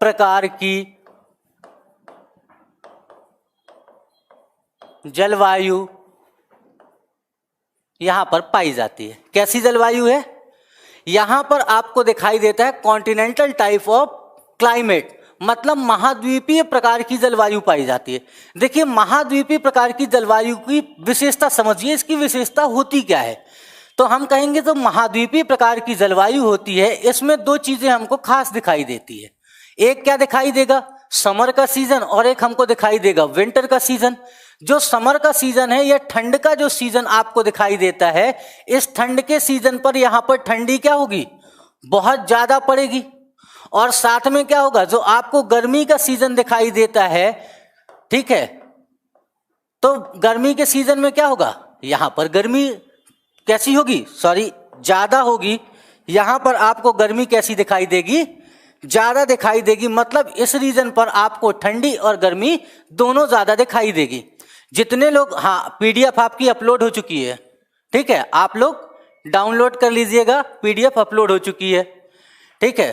प्रकार की जलवायु यहां पर पाई जाती है। कैसी जलवायु है, यहां पर आपको दिखाई देता है कॉन्टिनेंटल टाइप ऑफ क्लाइमेट, मतलब महाद्वीपीय प्रकार की जलवायु पाई जाती है। देखिए महाद्वीपीय प्रकार की जलवायु की विशेषता समझिए, इसकी विशेषता होती क्या है। तो हम कहेंगे जो महाद्वीपीय प्रकार की जलवायु होती है, इसमें दो चीजें हमको खास दिखाई देती है। एक क्या दिखाई देगा, समर का सीजन, और एक हमको दिखाई देगा विंटर का सीजन। जो समर का सीजन है, यह ठंड का जो सीजन आपको दिखाई देता है, इस ठंड के सीजन पर यहां पर ठंडी क्या होगी, बहुत ज्यादा पड़ेगी। और साथ में क्या होगा, जो आपको गर्मी का सीजन दिखाई देता है, ठीक है, तो गर्मी के सीजन में क्या होगा, यहां पर गर्मी कैसी होगी, सॉरी ज्यादा होगी। यहां पर आपको गर्मी कैसी दिखाई देगी, ज्यादा दिखाई देगी। मतलब इस रीजन पर आपको ठंडी और गर्मी दोनों ज्यादा दिखाई देगी। जितने लोग, हाँ पीडीएफ आपकी अपलोड हो चुकी है, ठीक है, आप लोग डाउनलोड कर लीजिएगा, पीडीएफ अपलोड हो चुकी है, ठीक है।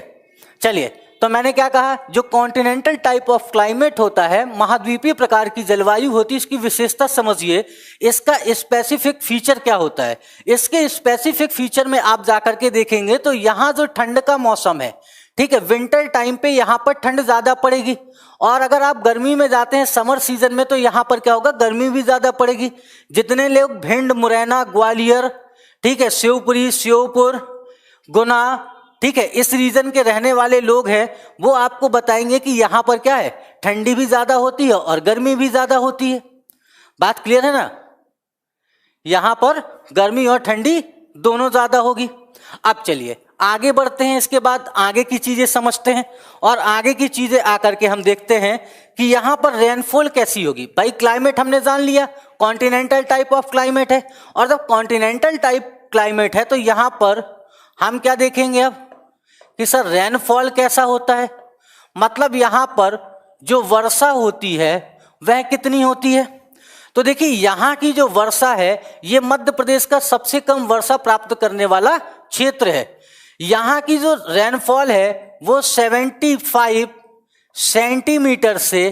चलिए, तो मैंने क्या कहा, जो कॉन्टिनेंटल टाइप ऑफ क्लाइमेट होता है, महाद्वीपीय प्रकार की जलवायु होती है, इसकी विशेषता समझिए। इसका स्पेसिफिक फीचर क्या होता है, इसके स्पेसिफिक फीचर में आप जाकर के देखेंगे तो यहाँ जो ठंड का मौसम है, ठीक है, विंटर टाइम पे यहाँ पर ठंड ज्यादा पड़ेगी। और अगर आप गर्मी में जाते हैं समर सीजन में, तो यहाँ पर क्या होगा, गर्मी भी ज्यादा पड़ेगी। जितने लोग भिंड, मुरैना, ग्वालियर, ठीक है, शिवपुरी, श्योपुर, गुना, ठीक है, इस रीजन के रहने वाले लोग हैं, वो आपको बताएंगे कि यहाँ पर क्या है, ठंडी भी ज्यादा होती है और गर्मी भी ज्यादा होती है। बात क्लियर है ना, यहाँ पर गर्मी और ठंडी दोनों ज्यादा होगी। अब चलिए आगे बढ़ते हैं, इसके बाद आगे की चीजें समझते हैं, और आगे की चीजें आकर के हम देखते हैं कि यहाँ पर रेनफॉल कैसी होगी। भाई क्लाइमेट हमने जान लिया, कॉन्टिनेंटल टाइप ऑफ क्लाइमेट है, और जब कॉन्टिनेंटल टाइप क्लाइमेट है तो यहाँ पर हम क्या देखेंगे अब कि सर रेनफॉल कैसा होता है। मतलब यहाँ पर जो वर्षा होती है वह कितनी होती है। तो देखिए यहाँ की जो वर्षा है, ये मध्य प्रदेश का सबसे कम वर्षा प्राप्त करने वाला क्षेत्र है। यहाँ की जो रेनफॉल है वो 75 सेंटीमीटर से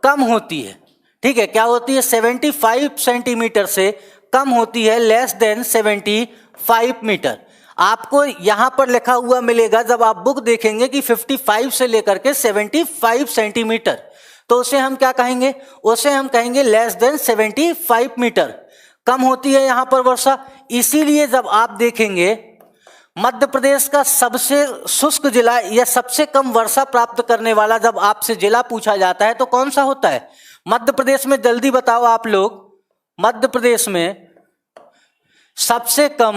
कम होती है, ठीक है, क्या होती है, 75 सेंटीमीटर से कम होती है, लेस देन 75 मीटर। आपको यहां पर लिखा हुआ मिलेगा, जब आप बुक देखेंगे कि 55 से लेकर के 75 सेंटीमीटर, तो उसे हम क्या कहेंगे, उसे हम कहेंगे लेस देन 75 मीटर कम होती है यहां पर वर्षा। इसीलिए जब आप देखेंगे मध्य प्रदेश का सबसे शुष्क जिला या सबसे कम वर्षा प्राप्त करने वाला जब आपसे जिला पूछा जाता है तो कौन सा होता है, मध्य प्रदेश में। जल्दी बताओ आप लोग, मध्य प्रदेश में सबसे कम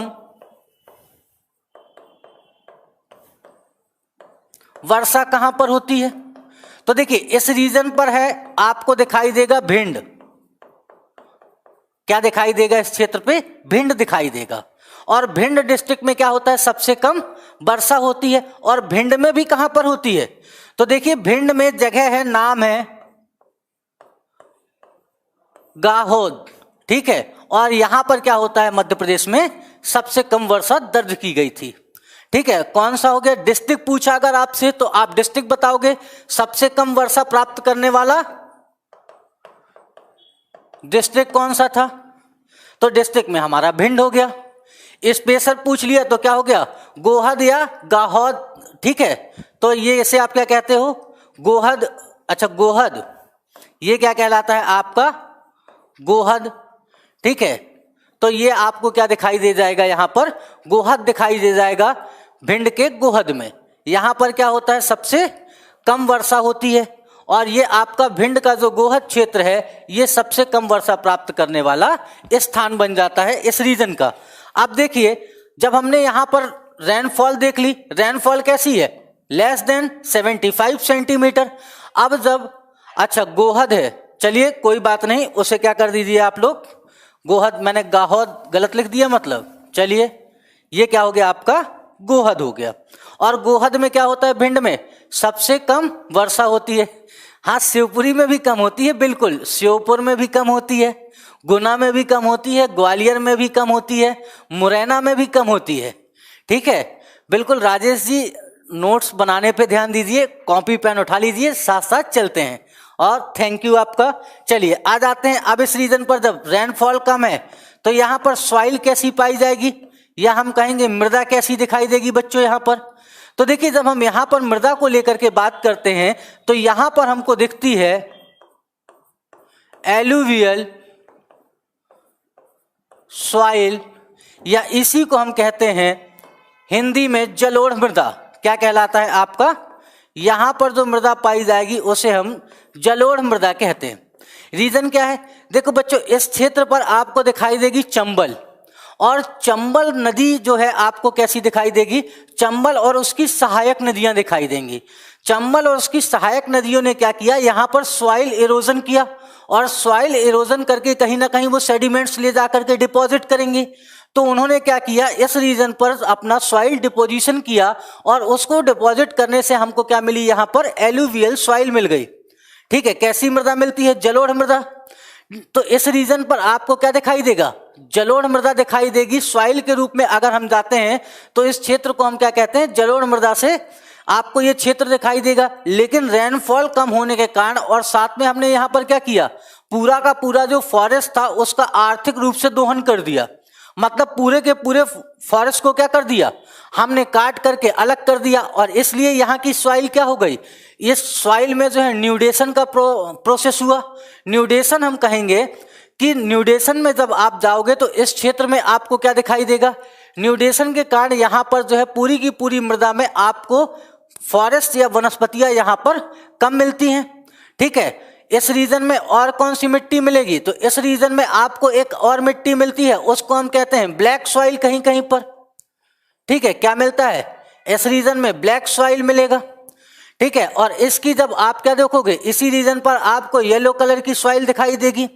वर्षा कहां पर होती है? तो देखिए इस रीजन पर है, आपको दिखाई देगा भिंड। क्या दिखाई देगा इस क्षेत्र पे? भिंड दिखाई देगा। और भिंड डिस्ट्रिक्ट में क्या होता है? सबसे कम वर्षा होती है। और भिंड में भी कहां पर होती है? तो देखिए भिंड में जगह है, नाम है गाहोद, ठीक है। और यहां पर क्या होता है? मध्य प्रदेश में सबसे कम वर्षा दर्ज की गई थी, ठीक है। कौन सा हो गया? डिस्ट्रिक्ट पूछा अगर आपसे तो आप डिस्ट्रिक्ट बताओगे। सबसे कम वर्षा प्राप्त करने वाला डिस्ट्रिक्ट कौन सा था? तो डिस्ट्रिक्ट में हमारा भिंड हो गया। स्पेशल पूछ लिया तो क्या हो गया? गोहद या गाहौद, ठीक है। तो ये इसे आप क्या कहते हो? गोहद। अच्छा गोहद, ये क्या कहलाता है आपका? गोहद, ठीक है। तो ये आपको क्या दिखाई दे जाएगा? यहां पर गोहद दिखाई दे जाएगा, भिंड के गोहद में। यहां पर क्या होता है? सबसे कम वर्षा होती है। और ये आपका भिंड का जो गोहद क्षेत्र है, ये सबसे कम वर्षा प्राप्त करने वाला स्थान बन जाता है इस रीजन का। अब देखिए जब हमने यहां पर रेनफॉल देख ली, रेनफॉल कैसी है? Less than 75 centimetre. अब जब अच्छा गोहद है, चलिए कोई बात नहीं, उसे क्या कर दीजिए आप लोग, गोहद, मैंने गाहौद गलत लिख दिया मतलब, चलिए ये क्या हो गया आपका? गोहद हो गया। और गोहद में क्या होता है? भिंड में सबसे कम वर्षा होती है। हाँ शिवपुरी में भी कम होती है, बिल्कुल, श्योपुर में भी कम होती है, गुना में भी कम होती है, ग्वालियर में भी कम होती है, मुरैना में भी कम होती है, ठीक है। बिल्कुल राजेश जी, नोट्स बनाने पे ध्यान दीजिए, कॉपी पेन उठा लीजिए, साथ साथ चलते हैं। और थैंक यू आपका। चलिए आ जाते हैं अब इस रीजन पर। जब रेनफॉल कम है तो यहाँ पर सॉइल कैसी पाई जाएगी, या हम कहेंगे मृदा कैसी दिखाई देगी बच्चों यहाँ पर? तो देखिए जब हम यहाँ पर मृदा को लेकर के बात करते हैं तो यहाँ पर हमको दिखती है एलुवियल सॉइल, या इसी को हम कहते हैं हिंदी में जलोढ़ मृदा। क्या कहलाता है आपका? यहां पर जो मृदा पाई जाएगी उसे हम जलोढ़ मृदा कहते हैं। रीजन क्या है? देखो बच्चों इस क्षेत्र पर आपको दिखाई देगी चंबल, और चंबल नदी जो है आपको कैसी दिखाई देगी? चंबल और उसकी सहायक नदियां दिखाई देंगी। चंबल और उसकी सहायक नदियों ने क्या किया? यहाँ पर सॉइल इरोजन किया, और सॉइल इरोजन करके कहीं ना कहीं वो सेडिमेंट्स ले जाकर के डिपॉजिट करेंगे। तो उन्होंने क्या किया? इस रीजन पर अपना सॉइल डिपोजिशन किया, और उसको डिपॉजिट करने से हमको क्या मिली? यहाँ पर एलुवियल सॉइल मिल गई, ठीक है। कैसी मृदा मिलती है? जलोढ़ मृदा। तो इस रीजन पर आपको क्या दिखाई देगा? जलोढ़ मृदा दिखाई देगी। सॉइल के रूप में अगर हम जाते हैं तो इस क्षेत्र को हम क्या कहते हैं? जलोढ़ मृदा से आपको ये क्षेत्र दिखाई देगा। लेकिन रेनफॉल कम होने के कारण, और साथ में हमने यहाँ पर क्या किया? पूरा का पूरा जो फॉरेस्ट था उसका आर्थिक रूप से दोहन कर दिया। मतलब पूरे के पूरे फॉरेस्ट को क्या कर दिया? हमने काट करके अलग कर दिया, और इसलिए यहाँ की सॉइल क्या हो गई? इस सॉइल में जो है न्यूडेशन का प्रोसेस हुआ। न्यूडेशन हम कहेंगे कि न्यूडेशन में जब आप जाओगे तो इस क्षेत्र में आपको क्या दिखाई देगा? न्यूडेशन के कारण यहाँ पर जो है पूरी की पूरी मृदा में आपको फॉरेस्ट या वनस्पतियां यहाँ पर कम मिलती हैं, ठीक है। इस रीजन में और कौन सी मिट्टी मिलेगी? तो इस रीजन में आपको एक और मिट्टी मिलती है, उसको हम कहते हैं ब्लैक सॉइल कहीं कहीं पर, ठीक है। क्या मिलता है? इस रीजन में ब्लैक सॉइल मिलेगा, ठीक है। और इसकी जब आप क्या देखोगे, इसी रीजन पर आपको येलो कलर की सॉइल दिखाई देगी।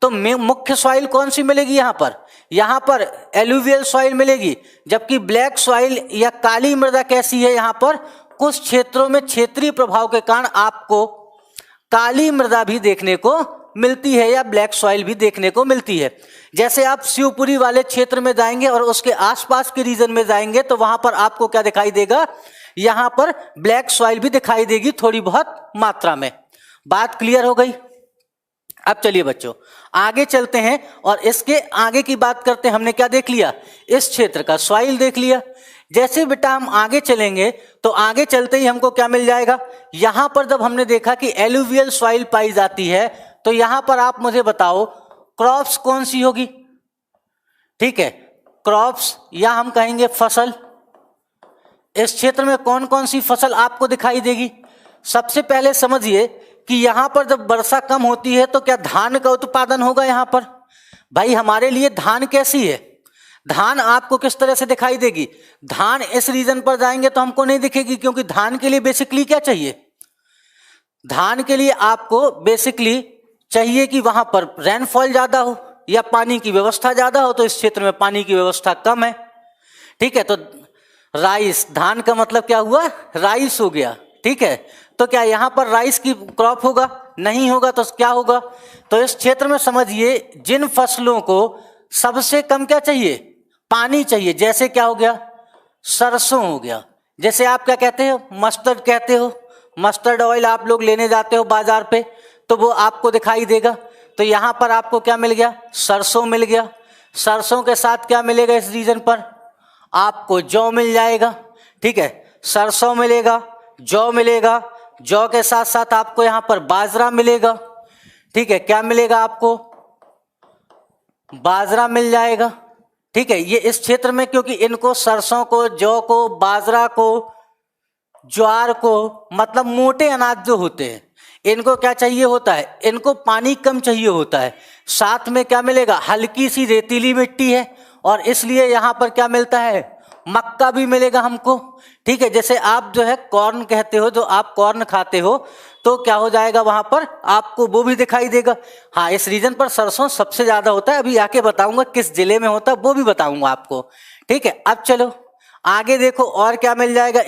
तो मुख्य सॉइल कौन सी मिलेगी यहाँ पर? यहाँ पर एलुवियल सॉइल मिलेगी, जबकि ब्लैक सॉइल या काली मृदा कैसी है? यहाँ पर कुछ क्षेत्रों में क्षेत्रीय प्रभाव के कारण आपको काली मृदा भी देखने को मिलती है, या ब्लैक सॉइल भी देखने को मिलती है। जैसे आप शिवपुरी वाले क्षेत्र में जाएंगे और उसके आसपास के रीजन में जाएंगे तो वहां पर आपको क्या दिखाई देगा? यहां पर ब्लैक सॉइल भी दिखाई देगी थोड़ी बहुत मात्रा में। बात क्लियर हो गई? अब चलिए बच्चों आगे चलते हैं और इसके आगे की बात करते हैं। हमने क्या देख लिया? इस क्षेत्र का सॉइल देख लिया। जैसे बेटा हम आगे चलेंगे तो आगे चलते ही हमको क्या मिल जाएगा? यहां पर जब हमने देखा कि एलुवियल सॉइल पाई जाती है तो यहां पर आप मुझे बताओ क्रॉप्स कौन सी होगी? ठीक है, क्रॉप्स या हम कहेंगे फसल। इस क्षेत्र में कौन कौन सी फसल आपको दिखाई देगी? सबसे पहले समझिए कि यहां पर जब वर्षा कम होती है तो क्या धान का उत्पादन होगा? यहां पर भाई हमारे लिए धान कैसी है? धान आपको किस तरह से दिखाई देगी, धान इस रीजन पर जाएंगे तो हमको नहीं दिखेगी, क्योंकि धान के लिए बेसिकली क्या चाहिए, धान के लिए आपको बेसिकली चाहिए कि वहां पर रेनफॉल ज्यादा हो या पानी की व्यवस्था ज्यादा हो, तो इस क्षेत्र में पानी की व्यवस्था कम है। ठीक है, तो राइस, धान का मतलब क्या हुआ, राइस हो गया। ठीक है, तो क्या यहां पर राइस की क्रॉप होगा, नहीं होगा, तो क्या होगा, तो इस क्षेत्र में समझिए जिन फसलों को सबसे कम क्या चाहिए, पानी चाहिए, जैसे क्या हो गया, सरसों हो गया। जैसे आप क्या कहते हो, मस्टर्ड कहते हो, मस्टर्ड ऑयल आप लोग लेने जाते हो बाजार पे, तो वो आपको दिखाई देगा। तो यहां पर आपको क्या मिल गया, सरसों मिल गया। सरसों के साथ क्या मिलेगा इस रीजन पर, आपको जौ मिल जाएगा। ठीक है, सरसों मिलेगा, जौ मिलेगा, जौ के साथ साथ आपको यहां पर बाजरा मिलेगा। ठीक है, क्या मिलेगा आपको, बाजरा मिल जाएगा। ठीक है, ये इस क्षेत्र में, क्योंकि इनको सरसों को, जौ को, बाजरा को, ज्वार को, मतलब मोटे अनाज जो होते हैं, इनको क्या चाहिए होता है, इनको पानी कम चाहिए होता है। साथ में क्या मिलेगा, हल्की सी रेतीली मिट्टी है, और इसलिए यहां पर क्या मिलता है, मक्का भी मिलेगा हमको। ठीक है, जैसे आप जो है कॉर्न कहते हो, जो आप कॉर्न खाते हो, तो क्या हो जाएगा वहां पर आपको वो भी दिखाई देगा। हाँ, इस रीजन पर सरसों सबसे ज्यादा होता है, अभी आके बताऊंगा किस जिले में होता है, वो भी बताऊंगा आपको। ठीक है, अब चलो आगे देखो और क्या मिल जाएगा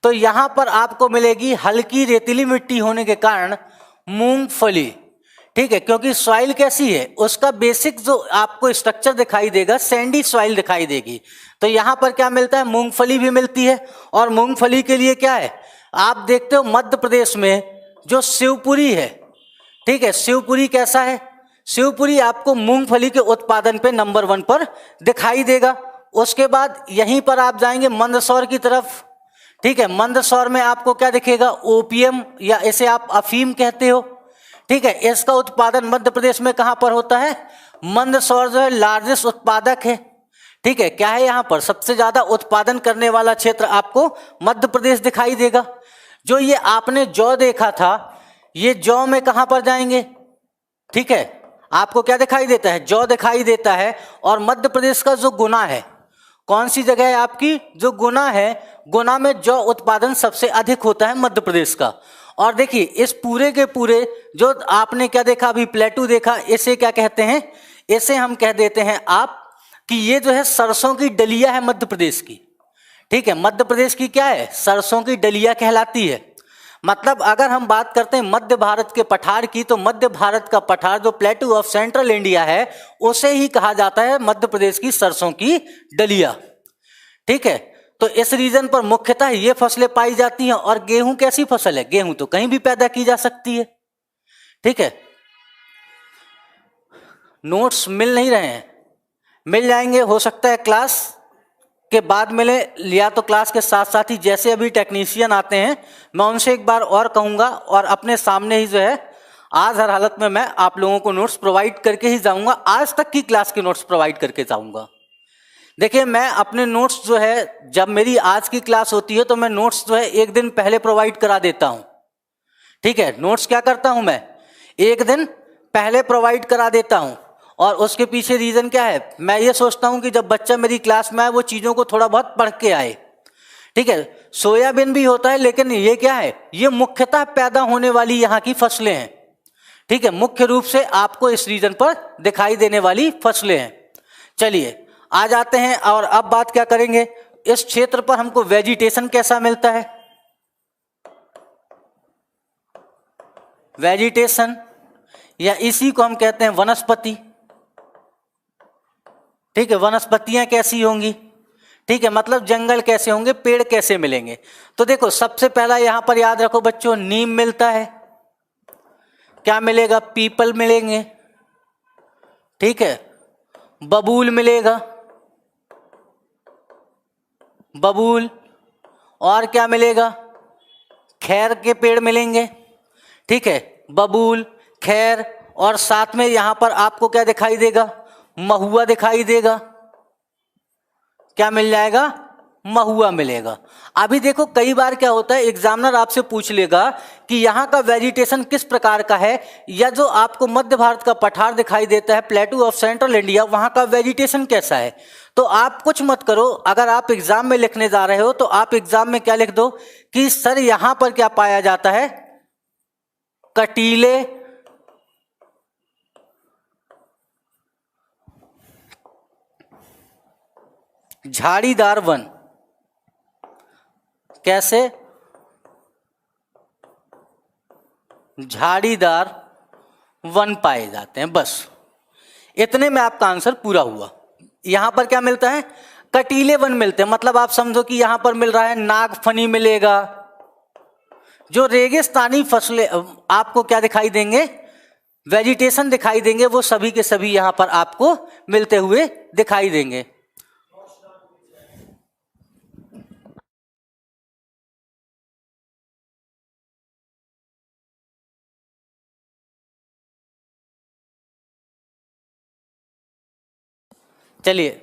तो यहां पर आपको मिलेगी हल्की रेतीली मिट्टी होने के कारण मूंगफली। ठीक है, क्योंकि सॉइल कैसी है, उसका बेसिक जो आपको स्ट्रक्चर दिखाई देगा, सैंडी सॉइल दिखाई देगी। तो यहां पर क्या मिलता है, मूंगफली भी मिलती है। और मूंगफली के लिए क्या है, आप देखते हो मध्य प्रदेश में जो शिवपुरी है, ठीक है, शिवपुरी कैसा है, शिवपुरी आपको मूंगफली के उत्पादन पे नंबर 1 पर दिखाई देगा। उसके बाद यहीं पर आप जाएंगे मंदसौर की तरफ। ठीक है, मंदसौर में आपको क्या दिखेगा, ओपियम, या इसे आप अफीम कहते हो। ठीक है, इसका उत्पादन मध्य प्रदेश में कहां पर होता है, मंदसौर जो है लार्जेस्ट उत्पादक है। ठीक है, क्या है, यहां पर सबसे ज्यादा उत्पादन करने वाला क्षेत्र आपको मध्य प्रदेश दिखाई देगा। जो ये आपने जौ देखा था, ये जौ में कहां पर जाएंगे, ठीक है, आपको क्या दिखाई देता है, जौ दिखाई देता है। और मध्य प्रदेश का जो गुना है, कौन सी जगह है आपकी, जो गुना है, गुना में जौ उत्पादन सबसे अधिक होता है मध्य प्रदेश का। और देखिए इस पूरे के पूरे जो आपने क्या देखा, अभी प्लेटू देखा, इसे क्या कहते हैं, इसे हम कह देते हैं आप कि ये जो है सरसों की डलिया है मध्य प्रदेश की। ठीक है, मध्य प्रदेश की क्या है, सरसों की डलिया कहलाती है। मतलब अगर हम बात करते हैं मध्य भारत के पठार की, तो मध्य भारत का पठार जो प्लेटू ऑफ सेंट्रल इंडिया है, उसे ही कहा जाता है मध्य प्रदेश की सरसों की डलिया। ठीक है, तो इस रीजन पर मुख्यतः ये फसलें पाई जाती हैं। और गेहूं कैसी फसल है, गेहूं तो कहीं भी पैदा की जा सकती है। ठीक है, नोट्स मिल नहीं रहे हैं, मिल जाएंगे, हो सकता है क्लास के बाद मिले, या तो क्लास के साथ साथ ही। जैसे अभी टेक्नीशियन आते हैं, मैं उनसे एक बार और कहूँगा, और अपने सामने ही जो है आज हर हालत में मैं आप लोगों को नोट्स प्रोवाइड करके ही जाऊँगा, आज तक की क्लास के नोट्स प्रोवाइड करके जाऊँगा। देखिए मैं अपने नोट्स जो है, जब मेरी आज की क्लास होती है तो मैं नोट्स जो है एक दिन पहले प्रोवाइड करा देता हूँ। ठीक है, नोट्स क्या करता हूँ मैं, एक दिन पहले प्रोवाइड करा देता हूँ। और उसके पीछे रीजन क्या है, मैं ये सोचता हूँ कि जब बच्चा मेरी क्लास में आए वो चीज़ों को थोड़ा बहुत पढ़ के आए। ठीक है, सोयाबीन भी होता है, लेकिन ये क्या है, ये मुख्यतः पैदा होने वाली यहाँ की फसलें हैं। ठीक है, मुख्य रूप से आपको इस रीजन पर दिखाई देने वाली फसलें हैं। चलिए आ जाते हैं, और अब बात क्या करेंगे, इस क्षेत्र पर हमको वेजिटेशन कैसा मिलता है। वेजिटेशन, या इसी को हम कहते हैं वनस्पति। ठीक है, वनस्पतियां कैसी होंगी, ठीक है, मतलब जंगल कैसे होंगे, पेड़ कैसे मिलेंगे। तो देखो सबसे पहला यहां पर याद रखो बच्चों, नीम मिलता है, क्या मिलेगा, पीपल मिलेंगे। ठीक है, बबूल मिलेगा, बबूल, और क्या मिलेगा, खैर के पेड़ मिलेंगे। ठीक है, बबूल, खैर, और साथ में यहां पर आपको क्या दिखाई देगा, महुआ दिखाई देगा। क्या मिल जाएगा, महुआ मिलेगा। अभी देखो कई बार क्या होता है, एग्जामिनर आपसे पूछ लेगा कि यहाँ का वेजिटेशन किस प्रकार का है, या जो आपको मध्य भारत का पठार दिखाई देता है, प्लेटू ऑफ सेंट्रल इंडिया, वहाँ का वेजिटेशन कैसा है। तो आप कुछ मत करो, अगर आप एग्जाम में लिखने जा रहे हो तो आप एग्जाम में क्या लिख दो कि सर यहाँ पर क्या पाया जाता है, कटीले झाड़ीदार वन। कैसे? झाड़ीदार वन पाए जाते हैं। बस इतने में आपका आंसर पूरा हुआ। यहां पर क्या मिलता है, कटीले वन मिलते हैं। मतलब आप समझो कि यहां पर मिल रहा है नागफनी मिलेगा। जो रेगिस्तानी फसलें आपको क्या दिखाई देंगे, वेजिटेशन दिखाई देंगे, वो सभी के सभी यहां पर आपको मिलते हुए दिखाई देंगे। चलिए,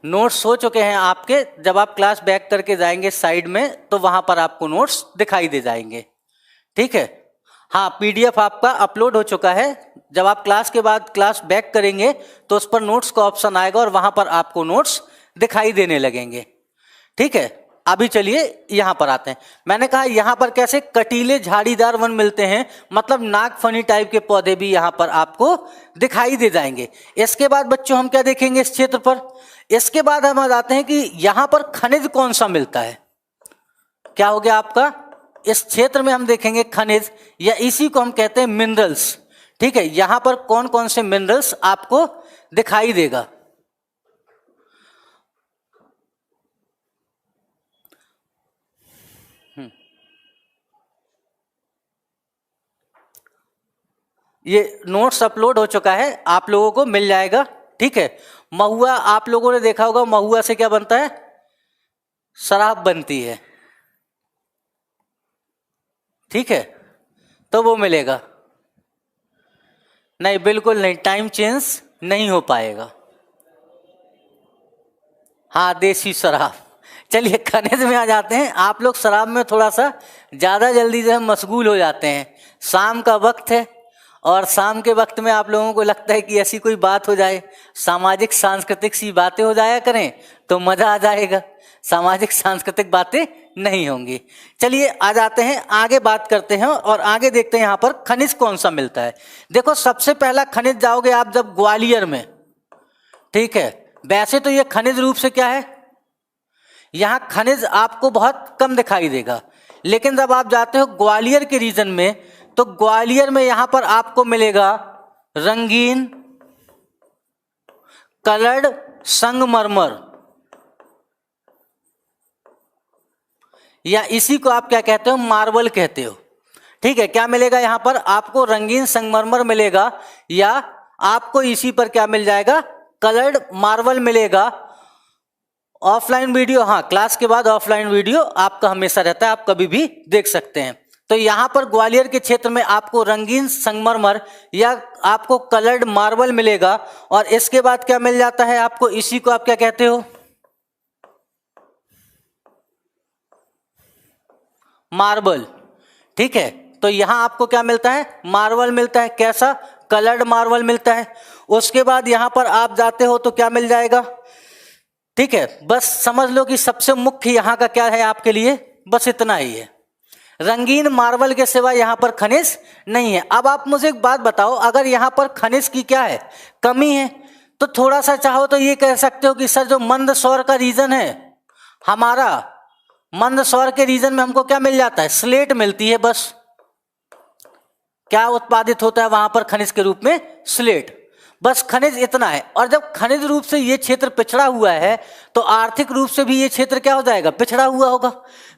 नोट्स हो चुके हैं आपके। जब आप क्लास बैक करके जाएंगे साइड में तो वहां पर आपको नोट्स दिखाई दे जाएंगे। ठीक है, हाँ, पीडीएफ आपका अपलोड हो चुका है। जब आप क्लास के बाद क्लास बैक करेंगे तो उस पर नोट्स का ऑप्शन आएगा और वहां पर आपको नोट्स दिखाई देने लगेंगे। ठीक है, अभी चलिए यहां पर आते हैं। मैंने कहा यहां पर कैसे कटीले झाड़ीदार वन मिलते हैं, मतलब नागफनी टाइप के पौधे भी यहां पर आपको दिखाई दे जाएंगे। इसके बाद बच्चों हम क्या देखेंगे इस क्षेत्र पर, इसके बाद हम आ जाते हैं कि यहां पर खनिज कौन सा मिलता है। क्या हो गया आपका, इस क्षेत्र में हम देखेंगे खनिज, या इसी को हम कहते हैं मिनरल्स। ठीक है, यहां पर कौन कौन से मिनरल्स आपको दिखाई देगा। ये नोट्स अपलोड हो चुका है, आप लोगों को मिल जाएगा। ठीक है, महुआ आप लोगों ने देखा होगा, महुआ से क्या बनता है, शराब बनती है। ठीक है, तो वो मिलेगा नहीं, बिल्कुल नहीं, टाइम चेंज नहीं हो पाएगा। हाँ, देसी शराब। चलिए खनिज में आ जाते हैं। आप लोग शराब में थोड़ा सा ज़्यादा जल्दी से मशगूल हो जाते हैं। शाम का वक्त है और शाम के वक्त में आप लोगों को लगता है कि ऐसी कोई बात हो जाए, सामाजिक सांस्कृतिक सी बातें हो जाया करें तो मज़ा आ जाएगा। सामाजिक सांस्कृतिक बातें नहीं होंगी। चलिए आ जाते हैं, आगे बात करते हैं और आगे देखते हैं यहाँ पर खनिज कौन सा मिलता है। देखो सबसे पहला खनिज जाओगे आप जब ग्वालियर में। ठीक है, वैसे तो ये खनिज रूप से क्या है, यहाँ खनिज आपको बहुत कम दिखाई देगा, लेकिन जब आप जाते हो ग्वालियर के रीजन में तो ग्वालियर में यहां पर आपको मिलेगा रंगीन कलर्ड संगमरमर, या इसी को आप क्या कहते हो, मार्बल कहते हो। ठीक है, क्या मिलेगा यहां पर आपको, रंगीन संगमरमर मिलेगा, या आपको इसी पर क्या मिल जाएगा, कलर्ड मार्बल मिलेगा। ऑफलाइन वीडियो, हाँ, क्लास के बाद ऑफलाइन वीडियो आपका हमेशा रहता है, आप कभी भी देख सकते हैं। तो यहां पर ग्वालियर के क्षेत्र में आपको रंगीन संगमरमर या आपको कलर्ड मार्बल मिलेगा। और इसके बाद क्या मिल जाता है आपको, इसी को आप क्या कहते हो, मार्बल। ठीक है, तो यहां आपको क्या मिलता है, मार्बल मिलता है। कैसा, कलर्ड मार्बल मिलता है। उसके बाद यहां पर आप जाते हो तो क्या मिल जाएगा। ठीक है, बस समझ लो कि सबसे मुख्य यहां का क्या है आपके लिए, बस इतना ही है। रंगीन मार्बल के सिवा यहां पर खनिज नहीं है। अब आप मुझे एक बात बताओ, अगर यहां पर खनिज की क्या है, कमी है, तो थोड़ा सा चाहो तो ये कह सकते हो कि सर जो मंदसौर का रीजन है हमारा, मंदसौर के रीजन में हमको क्या मिल जाता है, स्लेट मिलती है। बस क्या उत्पादित होता है वहां पर खनिज के रूप में, स्लेट। बस खनिज इतना है। और जब खनिज रूप से ये क्षेत्र पिछड़ा हुआ है तो आर्थिक रूप से भी ये क्षेत्र क्या हो जाएगा, पिछड़ा हुआ होगा,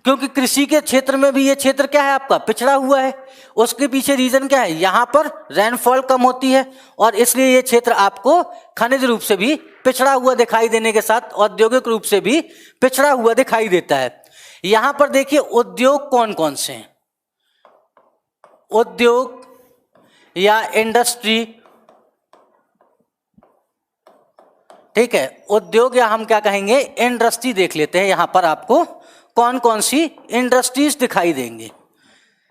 क्योंकि कृषि के क्षेत्र में भी ये क्षेत्र क्या है आपका, पिछड़ा हुआ है। उसके पीछे रीजन क्या है, यहां पर रेनफॉल कम होती है और इसलिए ये क्षेत्र आपको खनिज रूप से भी पिछड़ा हुआ दिखाई देने के साथ औद्योगिक रूप से भी पिछड़ा हुआ दिखाई देता है। यहां पर देखिए उद्योग कौन कौन से हैं, उद्योग या इंडस्ट्री, ठीक है, उद्योग या हम क्या कहेंगे इंडस्ट्री देख लेते हैं। यहाँ पर आपको कौन कौन सी इंडस्ट्रीज दिखाई देंगी।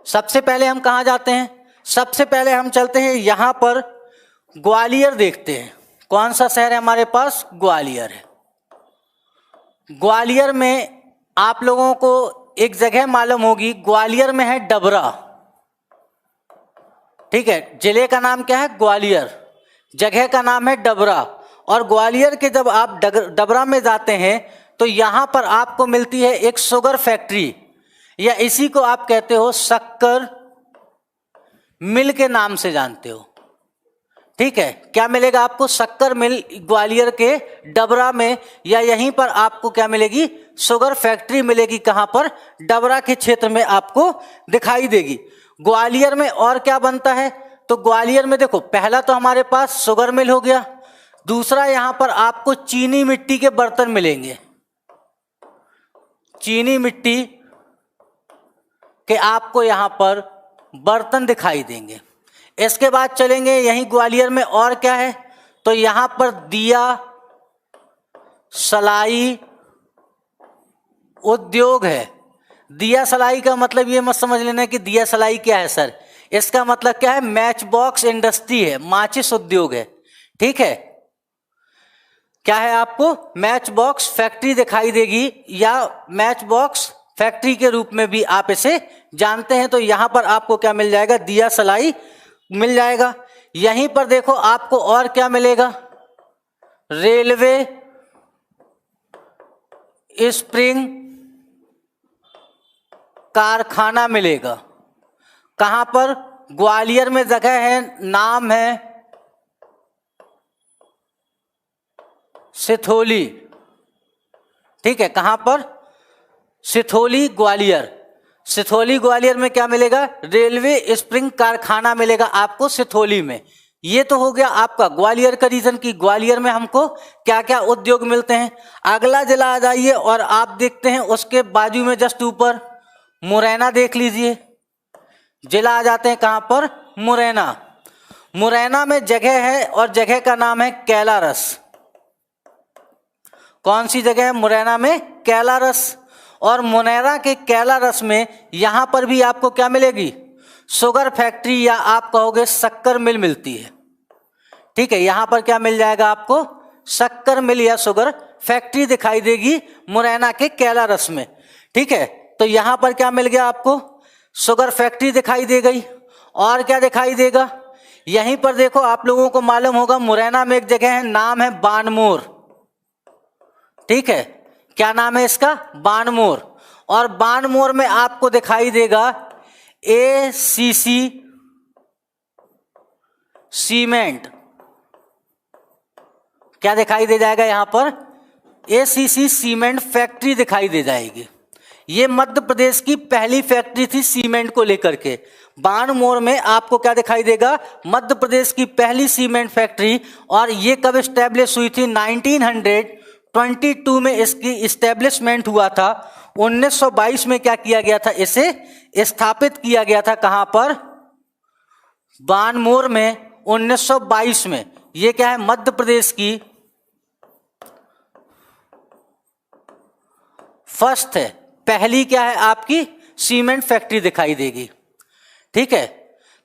सबसे पहले हम कहाँ जाते हैं, सबसे पहले हम चलते हैं यहाँ पर ग्वालियर देखते हैं। कौन सा शहर है हमारे पास, ग्वालियर है। ग्वालियर में आप लोगों को एक जगह मालूम होगी, ग्वालियर में है डबरा। ठीक है, जिले का नाम क्या है ग्वालियर, जगह का नाम है डबरा। और ग्वालियर के जब आप डबरा में जाते हैं तो यहाँ पर आपको मिलती है एक शुगर फैक्ट्री, या इसी को आप कहते हो शक्कर मिल के नाम से जानते हो। ठीक है, क्या मिलेगा आपको, शक्कर मिल ग्वालियर के डबरा में, या यहीं पर आपको क्या मिलेगी, शुगर फैक्ट्री मिलेगी। कहाँ पर, डबरा के क्षेत्र में आपको दिखाई देगी। ग्वालियर में और क्या बनता है, तो ग्वालियर में देखो पहला तो हमारे पास शुगर मिल हो गया, दूसरा यहाँ पर आपको चीनी मिट्टी के बर्तन मिलेंगे, चीनी मिट्टी के आपको यहाँ पर बर्तन दिखाई देंगे। इसके बाद चलेंगे यहीं ग्वालियर में और क्या है, तो यहाँ पर दिया सलाई उद्योग है। दिया सलाई का मतलब ये मत समझ लेना कि दिया सलाई क्या है सर, इसका मतलब क्या है, मैच बॉक्स इंडस्ट्री है, माचिस उद्योग है। ठीक है, क्या है आपको मैच बॉक्स फैक्ट्री दिखाई देगी, या मैच बॉक्स फैक्ट्री के रूप में भी आप इसे जानते हैं। तो यहां पर आपको क्या मिल जाएगा, दिया सलाई मिल जाएगा। यहीं पर देखो आपको और क्या मिलेगा, रेलवे स्प्रिंग कारखाना मिलेगा। कहां पर, ग्वालियर में जगह है, नाम है सिथोली। ठीक है, कहां पर, सिथोली ग्वालियर। सिथोली ग्वालियर में क्या मिलेगा, रेलवे स्प्रिंग कारखाना मिलेगा आपको सिथोली में। ये तो हो गया आपका ग्वालियर का रीजन की ग्वालियर में हमको क्या क्या उद्योग मिलते हैं। अगला जिला आ जाइए और आप देखते हैं उसके बाजू में जस्ट ऊपर मुरैना देख लीजिए। जिला आ जाते हैं कहां पर, मुरैना। मुरैना में जगह है और जगह का नाम है कैलारस। कौन सी जगह है, मुरैना में कैलारस। और मुरैना के कैलारस में यहां पर भी आपको क्या मिलेगी, शुगर फैक्ट्री या आप कहोगे शक्कर मिल मिलती है। ठीक है, यहां पर क्या मिल जाएगा आपको, शक्कर मिल या शुगर फैक्ट्री दिखाई देगी मुरैना के कैलारस में। ठीक है, तो यहां पर क्या मिल गया आपको, शुगर फैक्ट्री दिखाई दे गई। और क्या दिखाई देगा, यहीं पर देखो आप लोगों को मालूम होगा मुरैना में एक जगह है, नाम है बानमोर। ठीक है, क्या नाम है इसका, बानमोर। और बानमोर में आपको दिखाई देगा ACC सीमेंट। क्या दिखाई दे जाएगा यहां पर, ACC सीमेंट फैक्ट्री दिखाई दे जाएगी। ये मध्य प्रदेश की पहली फैक्ट्री थी सीमेंट को लेकर के। बानमोर में आपको क्या दिखाई देगा, मध्य प्रदेश की पहली सीमेंट फैक्ट्री। और ये कब स्टैब्लिश हुई थी, 1922 में इसकी इस्टेब्लिशमेंट हुआ था। 1922 में क्या किया गया था, इसे स्थापित किया गया था। कहां पर, बानमोर में 1922 में। ये क्या है, मध्य प्रदेश की फर्स्ट है, पहली क्या है आपकी सीमेंट फैक्ट्री दिखाई देगी। ठीक है,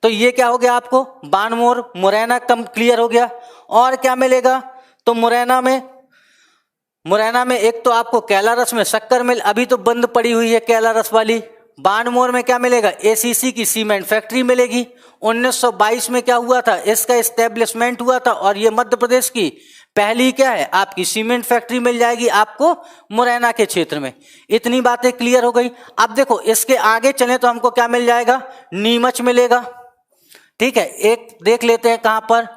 तो ये क्या हो गया आपको, बानमोर मुरैना कम क्लियर हो गया। और क्या मिलेगा, तो मुरैना में एक तो आपको कैलारस में शक्कर मिल अभी तो बंद पड़ी हुई है कैलारस वाली। बानमोर में क्या मिलेगा, ACC की सीमेंट फैक्ट्री मिलेगी। 1922 में क्या हुआ था, इसका एस्टेब्लिशमेंट हुआ था। और ये मध्य प्रदेश की पहली क्या है आपकी सीमेंट फैक्ट्री मिल जाएगी आपको मुरैना के क्षेत्र में। इतनी बातें क्लियर हो गई। अब देखो इसके आगे चले तो हमको क्या मिल जाएगा, नीमच मिलेगा। ठीक है, एक देख लेते हैं कहां पर,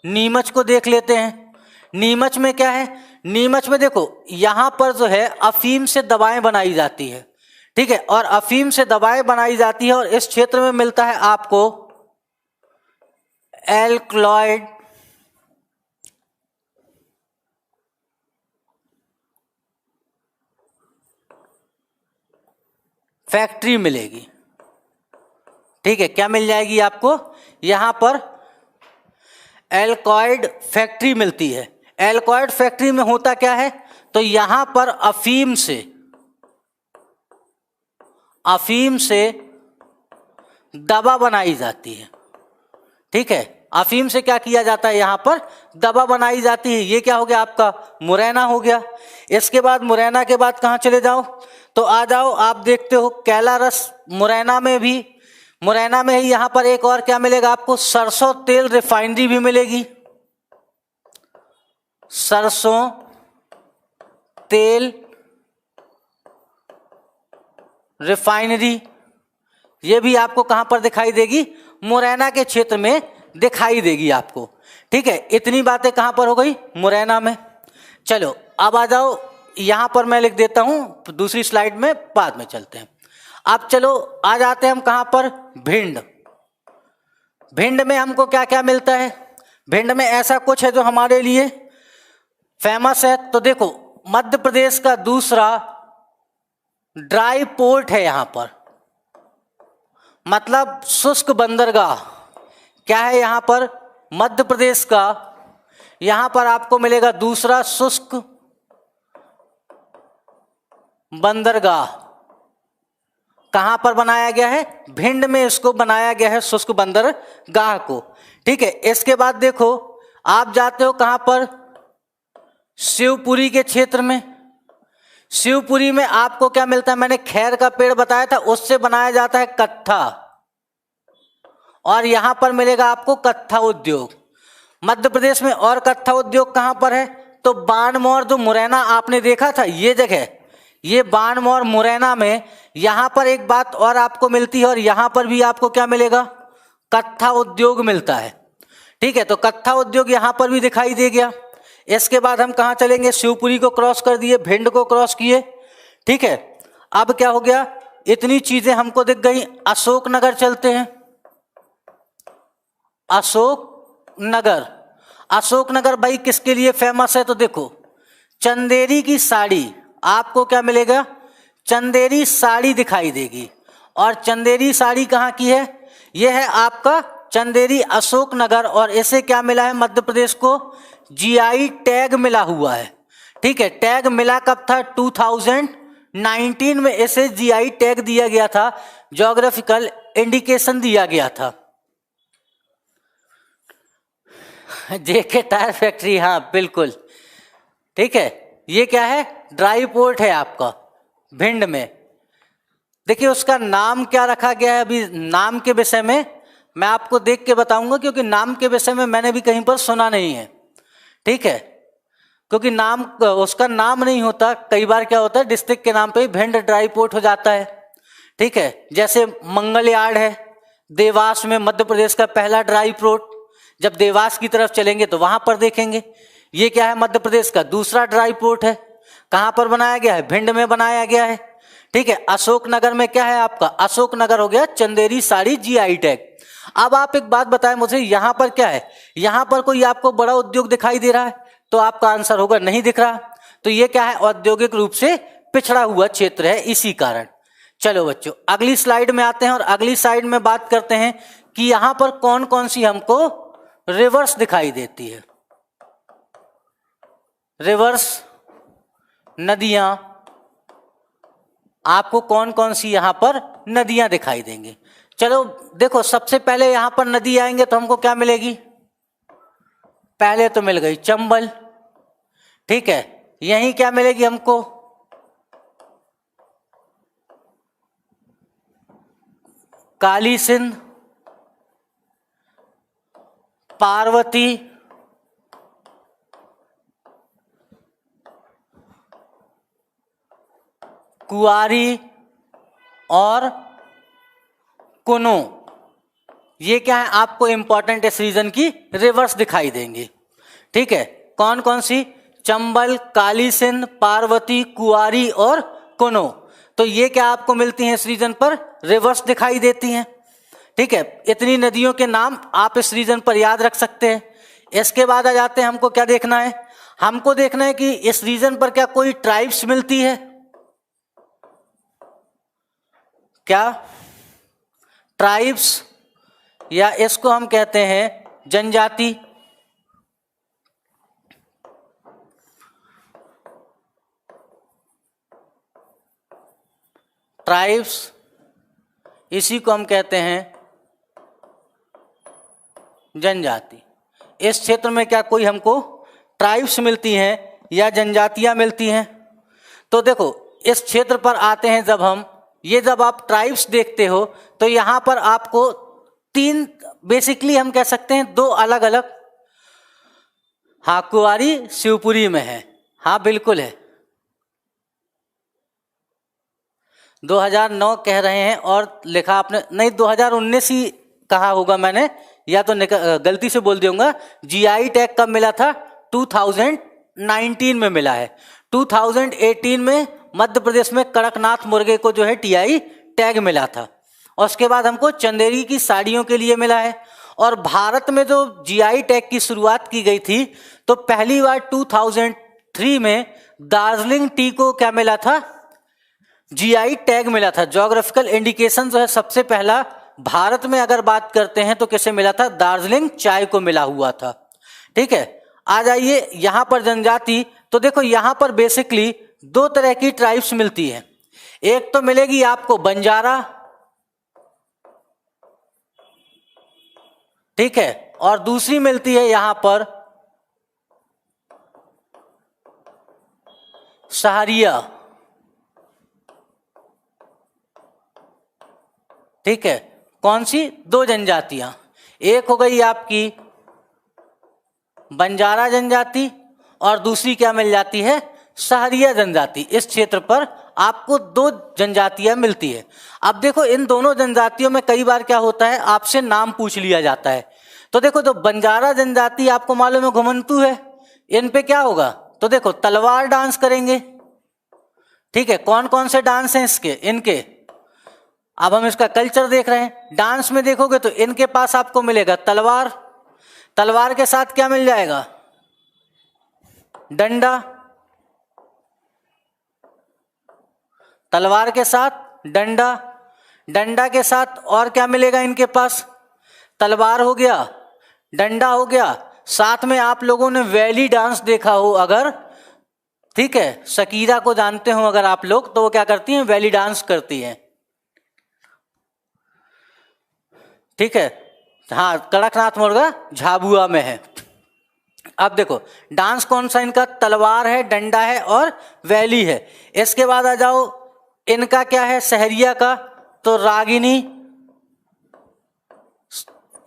नीमच को देख लेते हैं। नीमच में क्या है, नीमच में देखो यहां पर जो है अफीम से दवाएं बनाई जाती है। ठीक है, और अफीम से दवाएं बनाई जाती है और इस क्षेत्र में मिलता है आपको एल्कलॉइड फैक्ट्री मिलेगी। ठीक है, क्या मिल जाएगी आपको, यहां पर एल्कलॉइड फैक्ट्री मिलती है। एल्कोहॉल फैक्ट्री में होता क्या है, तो यहां पर अफीम से दवा बनाई जाती है। ठीक है, अफीम से क्या किया जाता है, यहां पर दवा बनाई जाती है। ये क्या हो गया आपका, मुरैना हो गया। इसके बाद मुरैना के बाद कहां चले जाओ, तो आ जाओ, आप देखते हो कैलारस मुरैना में ही यहां पर एक और क्या मिलेगा आपको, सरसों तेल रिफाइनरी भी मिलेगी। सरसों तेल रिफाइनरी, ये भी आपको कहां पर दिखाई देगी, मुरैना के क्षेत्र में दिखाई देगी आपको। ठीक है, इतनी बातें कहां पर हो गई, मुरैना में। चलो अब आ जाओ, यहां पर मैं लिख देता हूं, दूसरी स्लाइड में बाद में चलते हैं। अब चलो आ जाते हैं हम कहां पर, भिंड। भिंड में हमको क्या क्या मिलता है, भिंड में ऐसा कुछ है जो हमारे लिए फेमस है। तो देखो, मध्य प्रदेश का दूसरा ड्राई पोर्ट है यहां पर, मतलब शुष्क बंदरगाह। क्या है यहां पर, मध्य प्रदेश का यहां पर आपको मिलेगा दूसरा शुष्क बंदरगाह। कहां पर बनाया गया है, भिंड में इसको बनाया गया है, शुष्क बंदरगाह को। ठीक है, इसके बाद देखो आप जाते हो कहां पर, शिवपुरी के क्षेत्र में। शिवपुरी में आपको क्या मिलता है, मैंने खैर का पेड़ बताया था, उससे बनाया जाता है कत्था, और यहां पर मिलेगा आपको कत्था उद्योग। मध्य प्रदेश में और कत्था उद्योग कहां पर है, तो बाणमौर, जो मुरैना आपने देखा था ये जगह, ये बाणमौर मुरैना में, यहां पर एक बात और आपको मिलती है, और यहां पर भी आपको क्या मिलेगा, कत्था उद्योग मिलता है। ठीक है, तो कत्था उद्योग यहां पर भी दिखाई दे गया। इसके बाद हम कहां चलेंगे, शिवपुरी को क्रॉस कर दिए, भिंड को क्रॉस किए। ठीक है, अब क्या हो गया, इतनी चीजें हमको दिख गई। अशोकनगर चलते हैं, अशोकनगर भाई किसके लिए फेमस है, तो देखो चंदेरी की साड़ी, आपको क्या मिलेगा, चंदेरी साड़ी दिखाई देगी। और चंदेरी साड़ी कहाँ की है, यह है आपका चंदेरी अशोकनगर, और इसे क्या मिला है, मध्य प्रदेश को जीआई टैग मिला हुआ है। ठीक है, टैग मिला कब था, 2019 में इसे जीआई टैग दिया गया था, ज्योग्राफिकल इंडिकेशन दिया गया था। जेके टायर फैक्ट्री, हाँ बिल्कुल। ठीक है, ये क्या है, ड्राई पोर्ट है आपका भिंड में। देखिए उसका नाम क्या रखा गया है, अभी नाम के विषय में मैं आपको देख के बताऊंगा, क्योंकि नाम के विषय में मैंने भी कहीं पर सुना नहीं है। ठीक है, क्योंकि नाम, उसका नाम नहीं होता, कई बार क्या होता है डिस्ट्रिक्ट के नाम पे ही भिंड ड्राई पोर्ट हो जाता है। ठीक है, जैसे मंगल यार्ड है देवास में, मध्य प्रदेश का पहला ड्राई पोर्ट, जब देवास की तरफ चलेंगे तो वहां पर देखेंगे। ये क्या है, मध्य प्रदेश का दूसरा ड्राई पोर्ट है। कहां पर बनाया गया है, भिंड में बनाया गया है। ठीक है, अशोकनगर में क्या है आपका, अशोकनगर हो गया चंदेरी साड़ी जीआई टैग। अब आप एक बात बताएं मुझे, यहां पर क्या है, यहां पर कोई आपको बड़ा उद्योग दिखाई दे रहा है, तो आपका आंसर होगा नहीं दिख रहा। तो ये क्या है, औद्योगिक रूप से पिछड़ा हुआ क्षेत्र है, इसी कारण। चलो बच्चों अगली स्लाइड में आते हैं, और अगली स्लाइड में बात करते हैं कि यहां पर कौन कौन सी हमको रिवर्स दिखाई देती है। रिवर्स नदियां, आपको कौन कौन सी यहां पर नदियां दिखाई देंगी। चलो देखो, सबसे पहले यहां पर नदी आएंगे तो हमको क्या मिलेगी, पहले तो मिल गई चंबल। ठीक है, यहीं क्या मिलेगी हमको, काली सिंध, पार्वती, कुआरी और कुनो। ये क्या है आपको इंपॉर्टेंट इस रीजन की रिवर्स दिखाई देंगी। ठीक है, कौन कौन सी, चंबल, काली सिंध, पार्वती, कुआरी और कुनो। तो ये क्या आपको मिलती हैं इस रीजन पर, रिवर्स दिखाई देती हैं। ठीक है, इतनी नदियों के नाम आप इस रीजन पर याद रख सकते हैं। इसके बाद आ जाते हैं, हमको क्या देखना है, हमको देखना है कि इस रीजन पर क्या कोई ट्राइब्स मिलती है, क्या ट्राइब्स, या इसको हम कहते हैं जनजाति। ट्राइब्स, इसी को हम कहते हैं जनजाति। इस क्षेत्र में क्या कोई हमको ट्राइब्स मिलती हैं या जनजातियां मिलती हैं? तो देखो इस क्षेत्र पर आते हैं जब हम, ये जब आप ट्राइब्स देखते हो तो यहाँ पर आपको तीन, बेसिकली हम कह सकते हैं दो अलग अलग, हाँ कुंवारी शिवपुरी में है, हाँ बिल्कुल है, 2009 कह रहे हैं और लिखा आपने नहीं 2019 ही कहा होगा मैंने, या तो गलती से बोल दूंगा। जीआई टैग कब मिला था? 2019 में मिला है। 2018 में मध्य प्रदेश में कड़कनाथ मुर्गे को जो है टीआई टैग मिला था, और उसके बाद हमको चंदेरी की साड़ियों के लिए मिला है। और भारत में जो जीआई टैग की शुरुआत की गई थी तो पहली बार 2003 में दार्जिलिंग टी को क्या मिला था? जीआई टैग मिला था। ज्योग्राफिकल इंडिकेशन जो है सबसे पहला भारत में अगर बात करते हैं तो किसे मिला था? दार्जिलिंग चाय को मिला हुआ था। ठीक है, आ जाइए यहां पर जनजाति। तो देखो यहां पर बेसिकली दो तरह की ट्राइब्स मिलती है। एक तो मिलेगी आपको बंजारा, ठीक है, और दूसरी मिलती है यहां पर सहारिया। ठीक है, कौन सी? दो जनजातियां, एक हो गई आपकी बंजारा जनजाति और दूसरी क्या मिल जाती है? सहारिया जनजाति। इस क्षेत्र पर आपको दो जनजातियां मिलती है। अब देखो इन दोनों जनजातियों में कई बार क्या होता है, आपसे नाम पूछ लिया जाता है। तो देखो जो बंजारा जनजाति आपको मालूम है घुमंतू है, इन पे क्या होगा? तो देखो तलवार डांस करेंगे। ठीक है, कौन कौन से डांस हैं इसके? इनके, अब हम इसका कल्चर देख रहे हैं। डांस में देखोगे तो इनके पास आपको मिलेगा तलवार, तलवार के साथ क्या मिल जाएगा? डंडा, तलवार के साथ डंडा, डंडा के साथ और क्या मिलेगा इनके पास? तलवार हो गया, डंडा हो गया, साथ में आप लोगों ने वैली डांस देखा हो अगर, ठीक है, शकीरा को जानते हो अगर आप लोग, तो वो क्या करती हैं? वैली डांस करती हैं। ठीक है, हाँ कड़कनाथ मुर्गा झाबुआ में है। अब देखो डांस कौन सा इनका? तलवार है, डंडा है और वैली है। इसके बाद आ जाओ इनका क्या है? सहरिया का, तो रागिनी।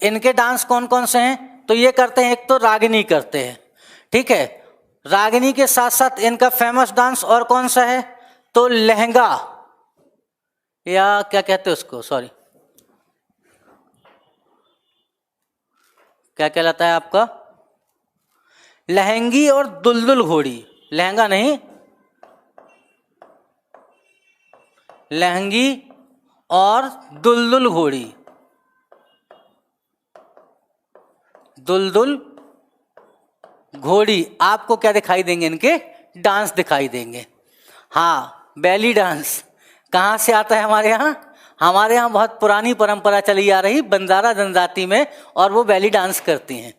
इनके डांस कौन कौन से हैं? तो ये करते हैं, एक तो रागिनी करते हैं। ठीक है, रागिनी के साथ साथ इनका फेमस डांस और कौन सा है? तो लहंगा, या क्या कहते हैं उसको, सॉरी क्या कहलाता है आपका? लहंगी और दुलदुल घोड़ी। लहंगा नहीं, लहंगी और दुलदुल घोड़ी, दुलदुल घोड़ी आपको क्या दिखाई देंगे? इनके डांस दिखाई देंगे। हाँ, बैली डांस कहाँ से आता है हमारे यहाँ? हमारे यहाँ बहुत पुरानी परंपरा चली आ रही बंजारा जनजाति में, और वो बैली डांस करती हैं।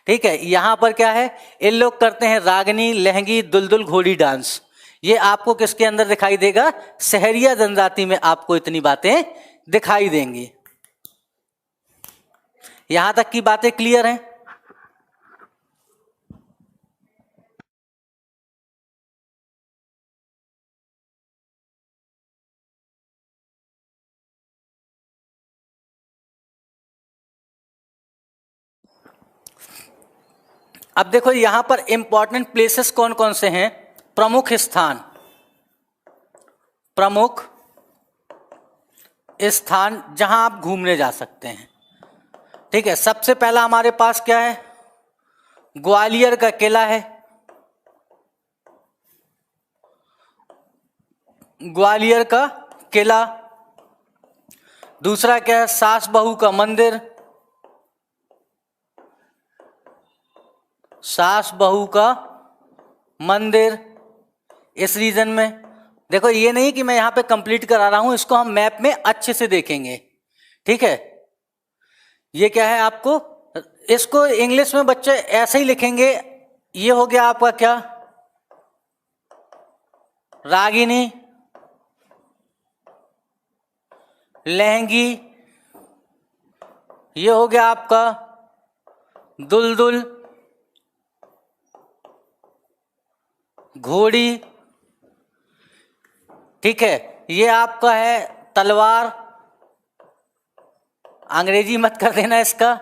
ठीक है, यहाँ पर क्या है? इन लोग करते हैं रागनी, लहंगी, दुलदुल घोड़ी डांस। ये आपको किसके अंदर दिखाई देगा? सहरिया जनजाति में आपको इतनी बातें दिखाई देंगी। यहां तक की बातें क्लियर हैं? अब देखो यहां पर इंपॉर्टेंट प्लेसेस कौन कौन से हैं? प्रमुख स्थान, प्रमुख स्थान जहां आप घूमने जा सकते हैं। ठीक है, सबसे पहला हमारे पास क्या है? ग्वालियर का किला है, ग्वालियर का किला। दूसरा क्या है? सास बहू का मंदिर, सास बहू का मंदिर इस रीजन में। देखो ये नहीं कि मैं यहां पे कंप्लीट करा रहा हूं, इसको हम मैप में अच्छे से देखेंगे। ठीक है, ये क्या है आपको? इसको इंग्लिश में बच्चे ऐसे ही लिखेंगे। ये हो गया आपका क्या? रागिनी, लहंगी, ये हो गया आपका दुलदुल, घोड़ी, ठीक है, ये आपका है तलवार, अंग्रेजी मत कर देना इसका,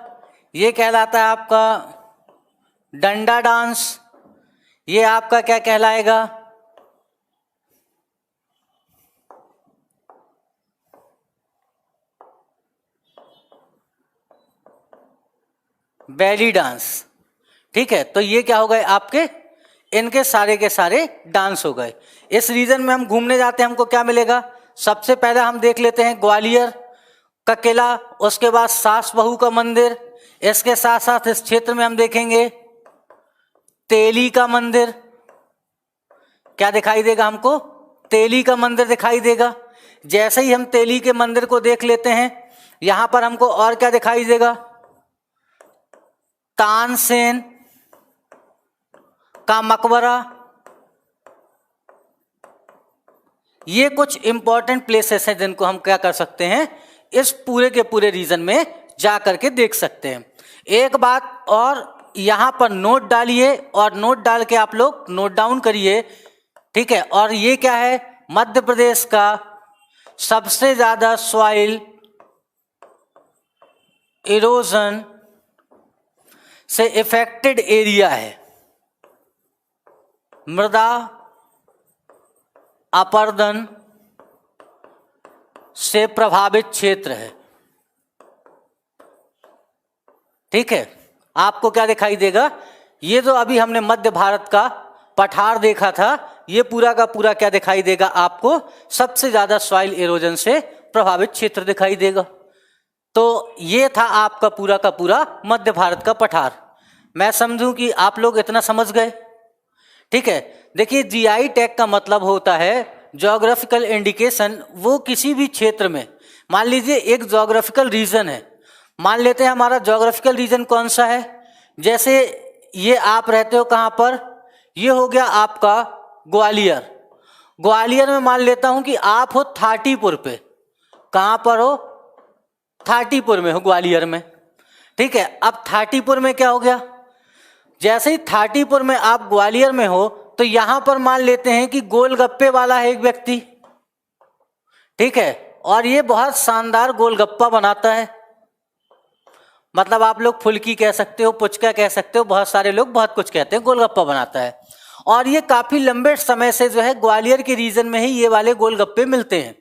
ये कहलाता है आपका डंडा डांस, ये आपका क्या कहलाएगा, बेली डांस, ठीक है। तो ये क्या हो गए आपके, इनके सारे के सारे डांस हो गए। इस रीजन में हम घूमने जाते हैं, हमको क्या मिलेगा, सबसे पहले हम देख लेते हैं ग्वालियर का किला, उसके बाद सास बहू का मंदिर, इसके साथ साथ इस क्षेत्र में हम देखेंगे तेली का मंदिर, क्या दिखाई देगा हमको, तेली का मंदिर दिखाई देगा। जैसे ही हम तेली के मंदिर को देख लेते हैं, यहां पर हमको और क्या दिखाई देगा, तानसेन का मकबरा। ये कुछ इंपॉर्टेंट प्लेसेस हैं जिनको हम क्या कर सकते हैं, इस पूरे के पूरे रीजन में जा करके देख सकते हैं। एक बात और, यहां पर नोट डालिए और नोट डाल के आप लोग नोट डाउन करिए, ठीक है। और ये क्या है, मध्य प्रदेश का सबसे ज्यादा सॉइल इरोजन से इफेक्टेड एरिया है, मृदा अपरदन से प्रभावित क्षेत्र है, ठीक है। आपको क्या दिखाई देगा, ये जो अभी हमने मध्य भारत का पठार देखा था, ये पूरा का पूरा क्या दिखाई देगा आपको, सबसे ज्यादा सॉइल इरोजन से प्रभावित क्षेत्र दिखाई देगा। तो ये था आपका पूरा का पूरा मध्य भारत का पठार। मैं समझूं कि आप लोग इतना समझ गए, ठीक है। देखिए जीआई टैग का मतलब होता है ज्योग्राफिकल इंडिकेशन। वो किसी भी क्षेत्र में, मान लीजिए एक ज्योग्राफिकल रीजन है, मान लेते हैं हमारा ज्योग्राफिकल रीजन कौन सा है, जैसे ये आप रहते हो कहाँ पर, ये हो गया आपका ग्वालियर। ग्वालियर में मान लेता हूं कि आप हो थाटीपुर पे, कहां पर हो, थाटीपुर में हो, ग्वालियर में, ठीक है। अब थाटीपुर में क्या हो गया, जैसे ही थाटीपुर में आप ग्वालियर में हो, तो यहां पर मान लेते हैं कि गोलगप्पे वाला है एक व्यक्ति, ठीक है, और ये बहुत शानदार गोलगप्पा बनाता है, मतलब आप लोग फुल्की कह सकते हो, पुचका कह सकते हो, बहुत सारे लोग बहुत कुछ कहते हैं, गोलगप्पा बनाता है। और ये काफी लंबे समय से जो है ग्वालियर के रीजन में ही ये वाले गोलगप्पे मिलते हैं।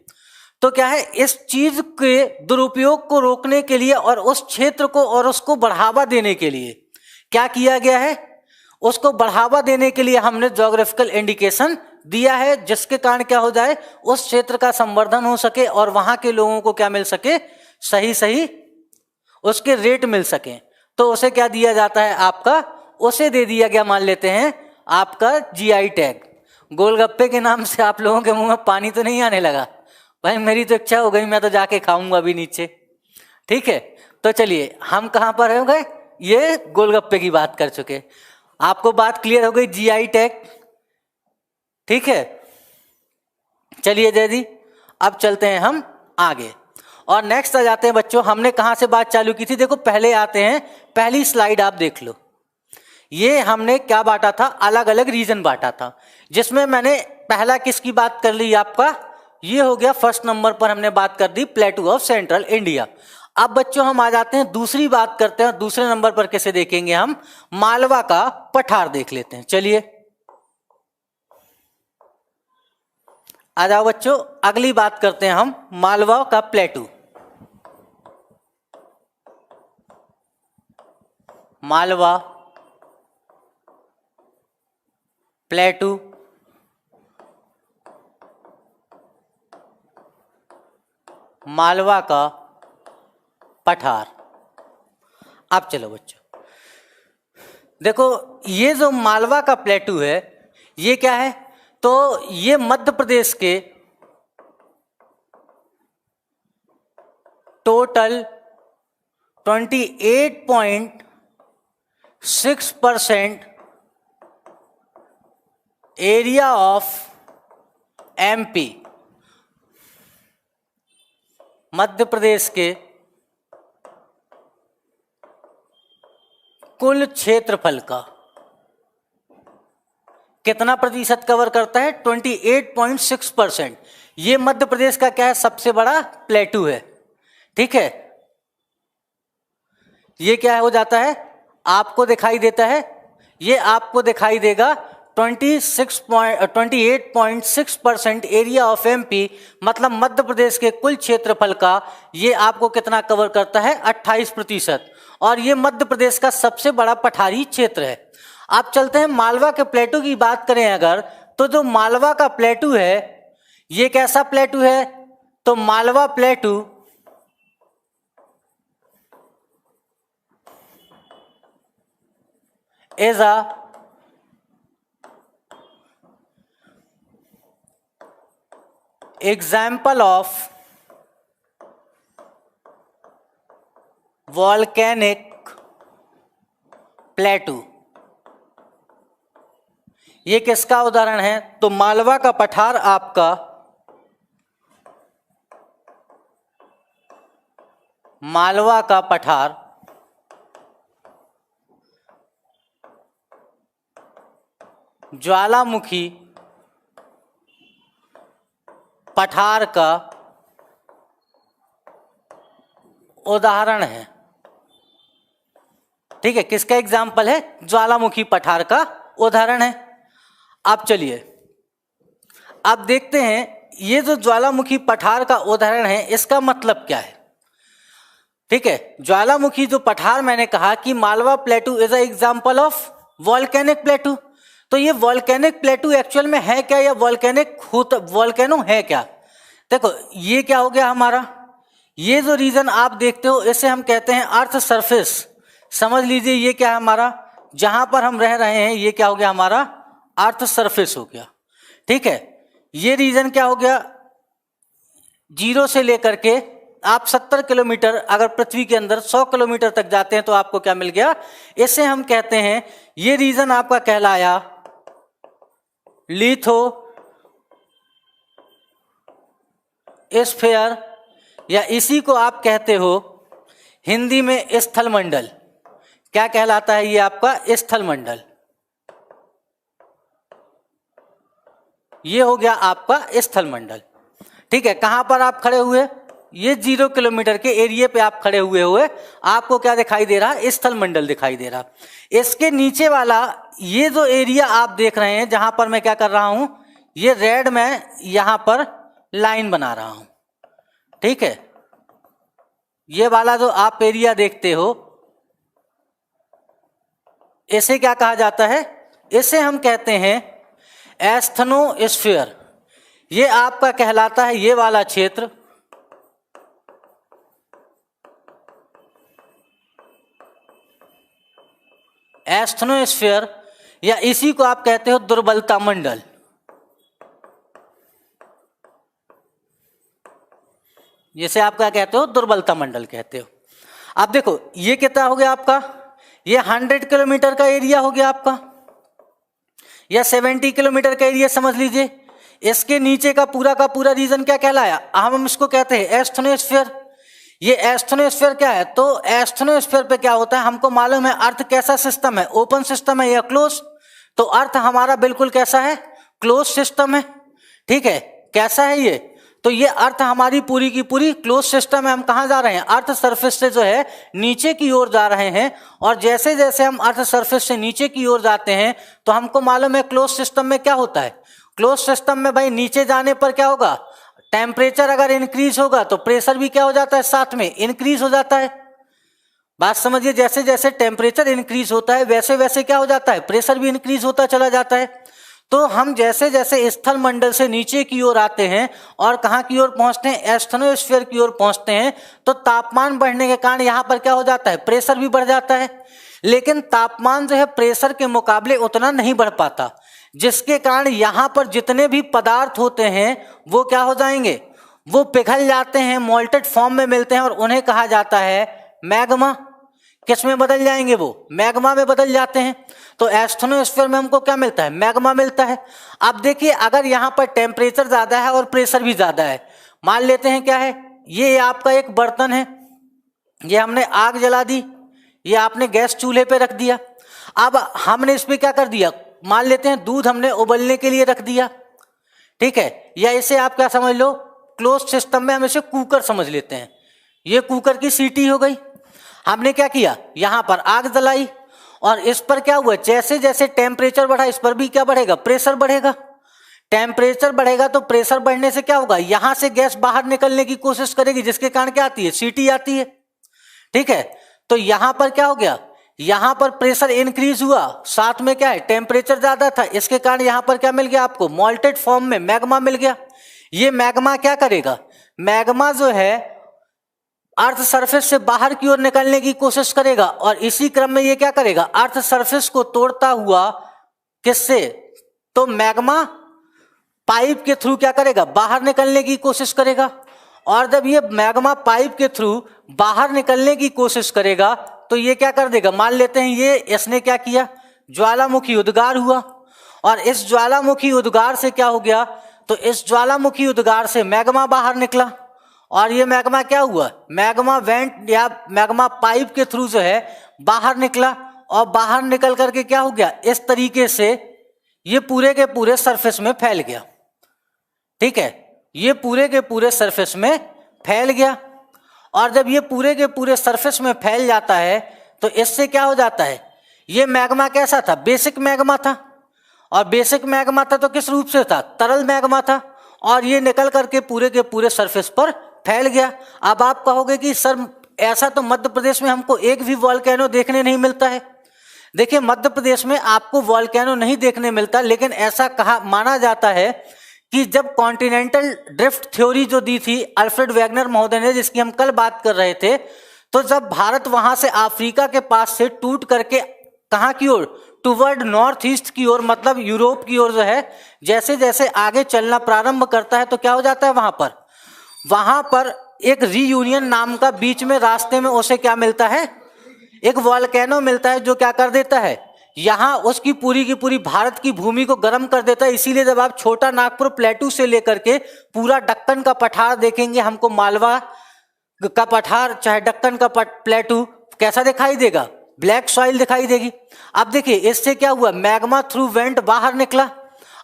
तो क्या है, इस चीज के दुरुपयोग को रोकने के लिए और उस क्षेत्र को और उसको बढ़ावा देने के लिए क्या किया गया है, उसको बढ़ावा देने के लिए हमने ज्योग्राफिकल इंडिकेशन दिया है, जिसके कारण क्या हो जाए, उस क्षेत्र का संवर्धन हो सके और वहां के लोगों को क्या मिल सके, सही सही उसके रेट मिल सके। तो उसे क्या दिया जाता है आपका, उसे दे दिया गया, मान लेते हैं आपका जीआई टैग। गोलगप्पे के नाम से आप लोगों के मुंह में पानी तो नहीं आने लगा, भाई मेरी तो इच्छा हो गई, मैं तो जाके खाऊंगा अभी नीचे, ठीक है। तो चलिए हम कहां पर हो गए, ये गोलगप्पे की बात कर चुके, आपको बात क्लियर हो गई, जीआई टैग, ठीक है। चलिए जयदी, अब चलते हैं हम आगे और नेक्स्ट आ जाते हैं बच्चों। हमने कहां से बात चालू की थी, देखो पहले आते हैं, पहली स्लाइड आप देख लो, ये हमने क्या बांटा था, अलग अलग रीजन बांटा था, जिसमें मैंने पहला किसकी बात कर ली, आपका ये हो गया, फर्स्ट नंबर पर हमने बात कर दी प्लेटू ऑफ सेंट्रल इंडिया। अब बच्चों हम आ जाते हैं, दूसरी बात करते हैं, दूसरे नंबर पर किसे देखेंगे हम, मालवा का पठार देख लेते हैं। चलिए आ जाओ बच्चों, अगली बात करते हैं हम मालवा का प्लेटू। मालवा प्लेटू, मालवा का पठार। अब चलो बच्चों देखो, ये जो मालवा का प्लेटू है ये क्या है, तो ये मध्य प्रदेश के total 28.6% area of MP, Madhya Pradesh के कुल क्षेत्रफल का कितना प्रतिशत कवर करता है? 28.6%। ये मध्य प्रदेश का क्या है? सबसे बड़ा प्लेटू है। ठीक है, ये क्या हो जाता है? आपको दिखाई देता है, ये आपको दिखाई देगा 28.6% एरिया ऑफ एमपी, मतलब मध्य प्रदेश के कुल क्षेत्रफल का ये आपको कितना कवर करता है? 28%। और ये मध्य प्रदेश का सबसे बड़ा पठारी क्षेत्र है। आप चलते हैं मालवा के प्लेटू की बात करें अगर, तो जो मालवा का प्लेटू है ये कैसा प्लेटू है? तो Malwa प्लेटू is a example of volcanic प्लेटू। ये किसका उदाहरण है? तो मालवा का पठार आपका मालवा का पठार ज्वालामुखी पठार का उदाहरण है। ठीक है, किसका एग्जाम्पल है? ज्वालामुखी पठार का उदाहरण है। अब चलिए अब देखते हैं ये जो ज्वालामुखी पठार का उदाहरण है इसका मतलब क्या है। ठीक है, ज्वालामुखी जो पठार मैंने कहा कि Malwa प्लेटू is a example of volcanic प्लेटू। तो ये वॉल्केनिक प्लेटू एक्चुअल में है क्या या वॉल्केनो है क्या? देखो ये क्या हो गया हमारा, ये जो रीजन आप देखते हो इसे हम कहते हैं अर्थ सरफेस। समझ लीजिए ये क्या है हमारा, जहां पर हम रह रहे हैं ये क्या हो गया हमारा? अर्थ सरफेस हो गया। ठीक है, ये रीजन क्या हो गया? 0 से लेकर के आप 70 किलोमीटर अगर पृथ्वी के अंदर 100 किलोमीटर तक जाते हैं तो आपको क्या मिल गया? इसे हम कहते हैं, ये रीजन आपका कहलाया लिथो स्फीयर, या इसी को आप कहते हो हिंदी में स्थल मंडल। क्या कहलाता है ये आपका? स्थल मंडल। ये हो गया आपका स्थल मंडल। ठीक है, कहां पर आप खड़े हुए? ये 0 किलोमीटर के एरिया पे आप खड़े हुए आपको क्या दिखाई दे रहा? स्थल मंडल दिखाई दे रहा। इसके नीचे वाला ये जो एरिया आप देख रहे हैं जहां पर मैं क्या कर रहा हूं, ये रेड में यहां पर लाइन बना रहा हूं। ठीक है, ये वाला जो आप एरिया देखते हो इसे क्या कहा जाता है? इसे हम कहते हैं एस्थनोस्फीयर। ये आपका कहलाता है ये वाला क्षेत्र एस्थनोस्फीयर, या इसी को आप कहते हो दुर्बलता मंडल। जिसे आप क्या कहते हो? दुर्बलता मंडल कहते हो। अब देखो ये कितना हो गया आपका? ये 100 किलोमीटर का एरिया हो गया आपका, या 70 किलोमीटर का एरिया समझ लीजिए। इसके नीचे का पूरा रीजन क्या कहलाया? हम इसको कहते हैं एस्थनोस्फीयर। ये एस्थनोस्फीयर क्या है? तो एस्थनोस्फीयर पे क्या होता है हमको मालूम है। अर्थ कैसा सिस्टम है? ओपन सिस्टम है या क्लोज? तो अर्थ हमारा बिल्कुल कैसा है? क्लोज सिस्टम है। ठीक है, कैसा है ये? तो ये अर्थ हमारी पूरी की पूरी क्लोज सिस्टम है। हम कहाँ जा रहे हैं? अर्थ सरफेस से जो है नीचे की ओर जा रहे हैं, और जैसे जैसे हम अर्थ सरफेस से नीचे की ओर जाते हैं तो हमको मालूम है क्लोज सिस्टम में क्या होता है। क्लोज सिस्टम में भाई नीचे जाने पर क्या होगा? टेम्परेचर अगर इंक्रीज होगा तो प्रेशर भी क्या हो जाता है? साथ में इंक्रीज हो जाता है। बात समझिए, जैसे जैसे टेम्परेचर इंक्रीज होता है वैसे वैसे क्या हो जाता है? प्रेशर भी इंक्रीज होता चला जाता है। तो हम जैसे जैसे स्थल मंडल से नीचे की ओर आते हैं और कहाँ की ओर पहुंचते हैं? एस्थनोस्फीयर की ओर पहुंचते हैं, तो तापमान बढ़ने के कारण यहाँ पर क्या हो जाता है? प्रेशर भी बढ़ जाता है। लेकिन तापमान जो है प्रेशर के मुकाबले उतना नहीं बढ़ पाता, जिसके कारण यहाँ पर जितने भी पदार्थ होते हैं वो क्या हो जाएंगे? वो पिघल जाते हैं, मोल्टेड फॉर्म में मिलते हैं, और उन्हें कहा जाता है मैग्मा। किस में बदल जाएंगे? वो मैग्मा में बदल जाते हैं। तो एस्थनोस्फीयर में हमको क्या मिलता है? मैग्मा मिलता है। अब देखिए, अगर यहाँ पर टेम्परेचर ज्यादा है और प्रेशर भी ज्यादा है, मान लेते हैं क्या है, ये आपका एक बर्तन है, ये हमने आग जला दी, ये आपने गैस चूल्हे पे रख दिया। अब हमने इस पे क्या कर दिया, मान लेते हैं दूध हमने उबलने के लिए रख दिया, ठीक है, या इसे आप क्या समझ लो, क्लोज सिस्टम में हम इसे कुकर समझ लेते हैं। ये कुकर की सीटी हो गई। हमने क्या किया, यहां पर आग जलाई और इस पर क्या हुआ, जैसे जैसे टेम्परेचर बढ़ा इस पर भी क्या बढ़ेगा, प्रेशर बढ़ेगा। टेम्परेचर बढ़ेगा तो प्रेशर बढ़ने से क्या होगा, यहां से गैस बाहर निकलने की कोशिश करेगी, जिसके कारण क्या आती है, सीटी आती है, ठीक है। तो यहां पर क्या हो गया, यहां पर प्रेशर इंक्रीज हुआ, साथ में क्या है, टेम्परेचर ज्यादा था, इसके कारण यहां पर क्या मिल गया आपको, मॉल्टेड फॉर्म में मैग्मा मिल गया। ये मैग्मा क्या करेगा, मैग्मा जो है अर्थ सरफेस से बाहर की ओर निकलने की कोशिश करेगा और इसी क्रम में ये क्या करेगा, अर्थ सरफेस को तोड़ता हुआ किससे, तो मैग्मा पाइप के थ्रू क्या करेगा, बाहर निकलने की कोशिश करेगा। और जब ये मैग्मा पाइप के थ्रू बाहर निकलने की कोशिश करेगा तो ये क्या कर देगा, मान लेते हैं ये इसने क्या किया, ज्वालामुखी उद्गार हुआ और इस ज्वालामुखी उद्गार से क्या हो गया, तो इस ज्वालामुखी उद्गार से मैग्मा बाहर निकला और ये मैग्मा क्या हुआ, मैग्मा वेंट या मैग्मा पाइप के थ्रू जो है बाहर निकला और बाहर निकल करके क्या हो गया, इस तरीके से ये पूरे के पूरे सरफेस में फैल गया, ठीक है, ये पूरे के पूरे सरफेस में फैल गया। और जब ये पूरे के पूरे सरफेस में फैल जाता है तो इससे क्या हो जाता है, ये मैग्मा कैसा था, बेसिक मैग्मा था और बेसिक मैग्मा था तो किस रूप से था, तरल मैग्मा था और ये निकल करके पूरे के पूरे सरफेस पर फैल गया। अब आप कहोगे कि सर ऐसा तो मध्य प्रदेश में हमको एक भी वॉल्केनो देखने नहीं मिलता है। देखिए मध्य प्रदेश में आपको वॉल्केनो नहीं देखने मिलता, लेकिन ऐसा कहा माना जाता है कि जब कॉन्टिनेंटल ड्रिफ्ट थ्योरी जो दी थी अल्फ्रेड वेगनर महोदय ने, जिसकी हम कल बात कर रहे थे, तो जब भारत वहां से अफ्रीका के पास से टूट करके कहां की ओर, टुवर्ड नॉर्थ ईस्ट की ओर, मतलब यूरोप की ओर जो है जैसे जैसे आगे चलना प्रारंभ करता है तो क्या हो जाता है, वहां पर एक रीयूनियन नाम का बीच में रास्ते में उसे क्या मिलता है, एक वॉल्केनो मिलता है जो क्या कर देता है, यहां उसकी पूरी की पूरी भारत की भूमि को गर्म कर देता है। इसीलिए जब आप छोटा नागपुर प्लेटू से लेकर के पूरा दक्कन का पठार देखेंगे, हमको मालवा का पठार चाहे दक्कन का प्लेटू कैसा दिखाई देगा, ब्लैक सॉइल दिखाई देगी। अब देखिए इससे क्या हुआ, मैग्मा थ्रू वेंट बाहर निकला।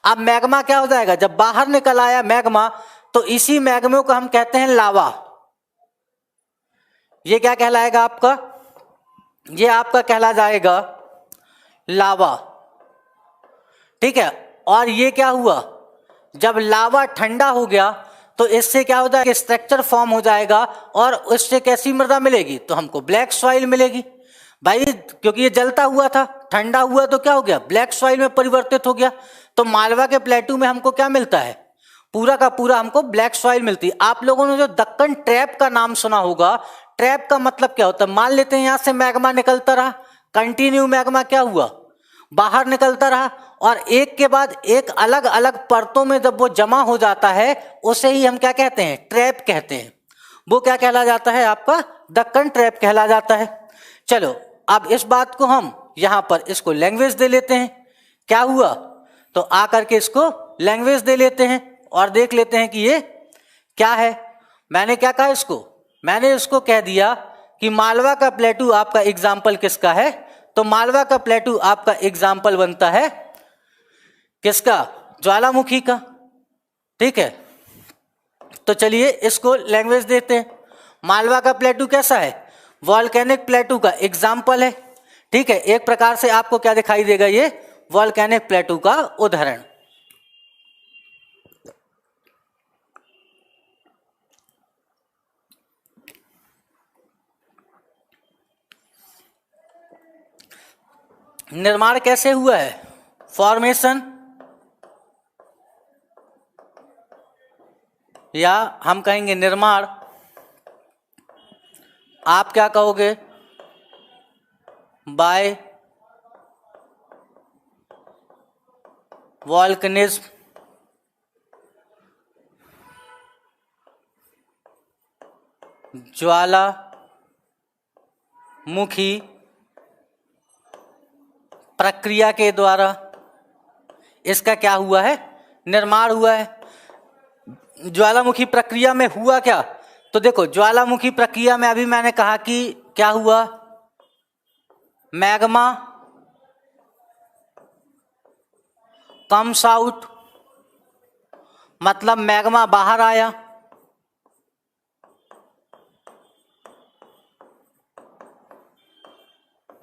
अब मैग्मा क्या हो जाएगा, जब बाहर निकल आया मैग्मा तो इसी मैग्मा को हम कहते हैं लावा। ये क्या कहलाएगा आपका, ये आपका कहला जाएगा लावा, ठीक है। और ये क्या हुआ, जब लावा ठंडा हो गया तो इससे क्या हो जाएगा, स्ट्रक्चर फॉर्म हो जाएगा और उससे कैसी मृदा मिलेगी, तो हमको ब्लैक सॉइल मिलेगी भाई, क्योंकि ये जलता हुआ था, ठंडा हुआ तो क्या हो गया, ब्लैक सॉइल में परिवर्तित हो गया। तो मालवा के प्लेटू में हमको क्या मिलता है, पूरा का पूरा हमको ब्लैक सॉइल मिलती है। आप लोगों ने जो दक्कन ट्रैप का नाम सुना होगा, ट्रैप का मतलब क्या होता है, मान लेते हैं यहां से मैग्मा निकलता रहा, कंटिन्यू मैग्मा क्या हुआ, बाहर निकलता रहा और एक के बाद एक अलग अलग परतों में जब वो जमा हो जाता है उसे ही हम क्या कहते हैं, ट्रैप कहते हैं। वो क्या कहला जाता है, आपका दक्कन ट्रैप कहला जाता है। चलो अब इस बात को हम यहां पर इसको लैंग्वेज दे लेते हैं, क्या हुआ, तो आकर के इसको लैंग्वेज दे लेते हैं और देख लेते हैं कि ये क्या है। मैंने क्या कहा इसको, मैंने इसको कह दिया कि मालवा का प्लेटू आपका एग्जाम्पल किसका है, तो मालवा का प्लेटू आपका एग्जाम्पल बनता है किसका, ज्वालामुखी का, ठीक है। तो चलिए इसको लैंग्वेज देते हैं। मालवा का प्लेटू कैसा है, वॉल्केनिक प्लेटू का एग्जाम्पल है, ठीक है। एक प्रकार से आपको क्या दिखाई देगा, ये वॉल्केनिक प्लेटू का उदाहरण। निर्माण कैसे हुआ है, फॉर्मेशन, या हम कहेंगे निर्माण, आप क्या कहोगे, बाय वॉल्केनिज्म, ज्वालामुखी प्रक्रिया के द्वारा इसका क्या हुआ है, निर्माण हुआ है। ज्वालामुखी प्रक्रिया में हुआ क्या, तो देखो ज्वालामुखी प्रक्रिया में अभी मैंने कहा कि क्या हुआ, मैग्मा कम्स आउट, मतलब मैग्मा बाहर आया,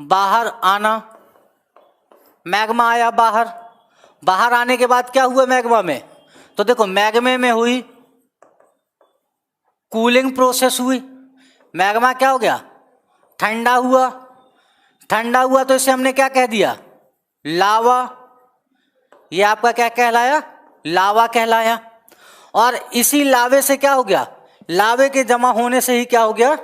बाहर आना, मैग्मा आया बाहर। बाहर आने के बाद क्या हुआ मैग्मा में, तो देखो मैग्मे में हुई कूलिंग प्रोसेस हुई, मैग्मा क्या हो गया, ठंडा हुआ। ठंडा हुआ तो इसे हमने क्या कह दिया, लावा। ये आपका क्या कहलाया, लावा कहलाया। और इसी लावे से क्या हो गया, लावे के जमा होने से ही क्या हो गया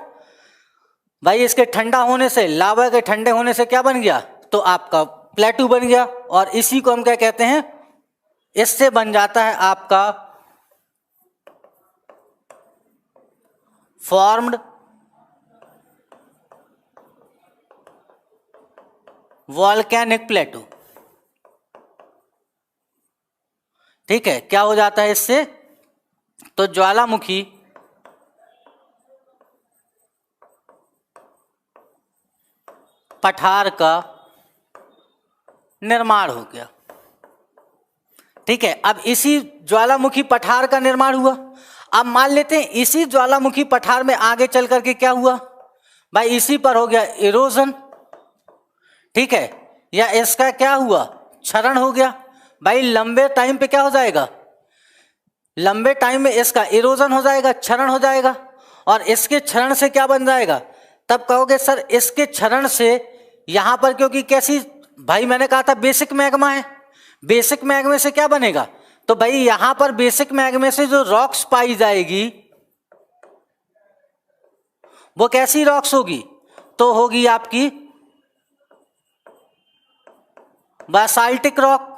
भाई, इसके ठंडा होने से, लावा के ठंडे होने से क्या बन गया, तो आपका प्लेटू बन गया। और इसी को हम क्या कहते हैं, इससे बन जाता है आपका फॉर्म्ड वॉल्केनिक प्लेटू। ठीक है, क्या हो जाता है इससे, तो ज्वालामुखी पठार का निर्माण हो गया। ठीक है, अब इसी ज्वालामुखी पठार का निर्माण हुआ। अब मान लेते हैं इसी ज्वालामुखी पठार में आगे चल करके क्या हुआ भाई, इसी पर हो गया इरोजन। ठीक है, या इसका क्या हुआ, क्षरण हो गया भाई। लंबे टाइम पे क्या हो जाएगा, लंबे टाइम में इसका इरोजन हो जाएगा, क्षरण हो जाएगा। और इसके क्षरण से क्या बन जाएगा, तब कहोगे सर इसके क्षरण से यहां पर, क्योंकि कैसी भाई, मैंने कहा था बेसिक मैग्मा है, बेसिक मैग्मे से क्या बनेगा, तो भाई यहां पर बेसिक मैग्मे से जो रॉक्स पाई जाएगी वो कैसी रॉक्स होगी, तो होगी आपकी बासाल्टिक रॉक,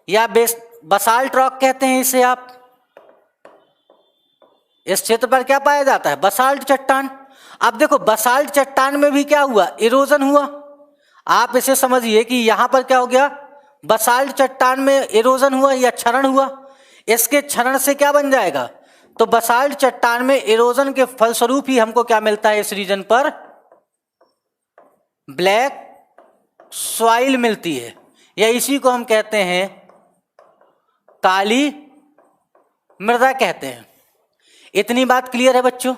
या बसाल्ट रॉक कहते हैं इसे आप। इस क्षेत्र पर क्या पाया जाता है, बसाल्ट चट्टान। अब देखो बसाल्ट चट्टान में भी क्या हुआ, इरोजन हुआ। आप इसे समझिए कि यहां पर क्या हो गया, बसाल्ट चट्टान में इरोजन हुआ या क्षरण हुआ। इसके क्षरण से क्या बन जाएगा, तो बसाल्ट चट्टान में इरोजन के फलस्वरूप ही हमको क्या मिलता है, इस रीजन पर ब्लैक सॉइल मिलती है, या इसी को हम कहते हैं काली मृदा कहते हैं। इतनी बात क्लियर है बच्चों,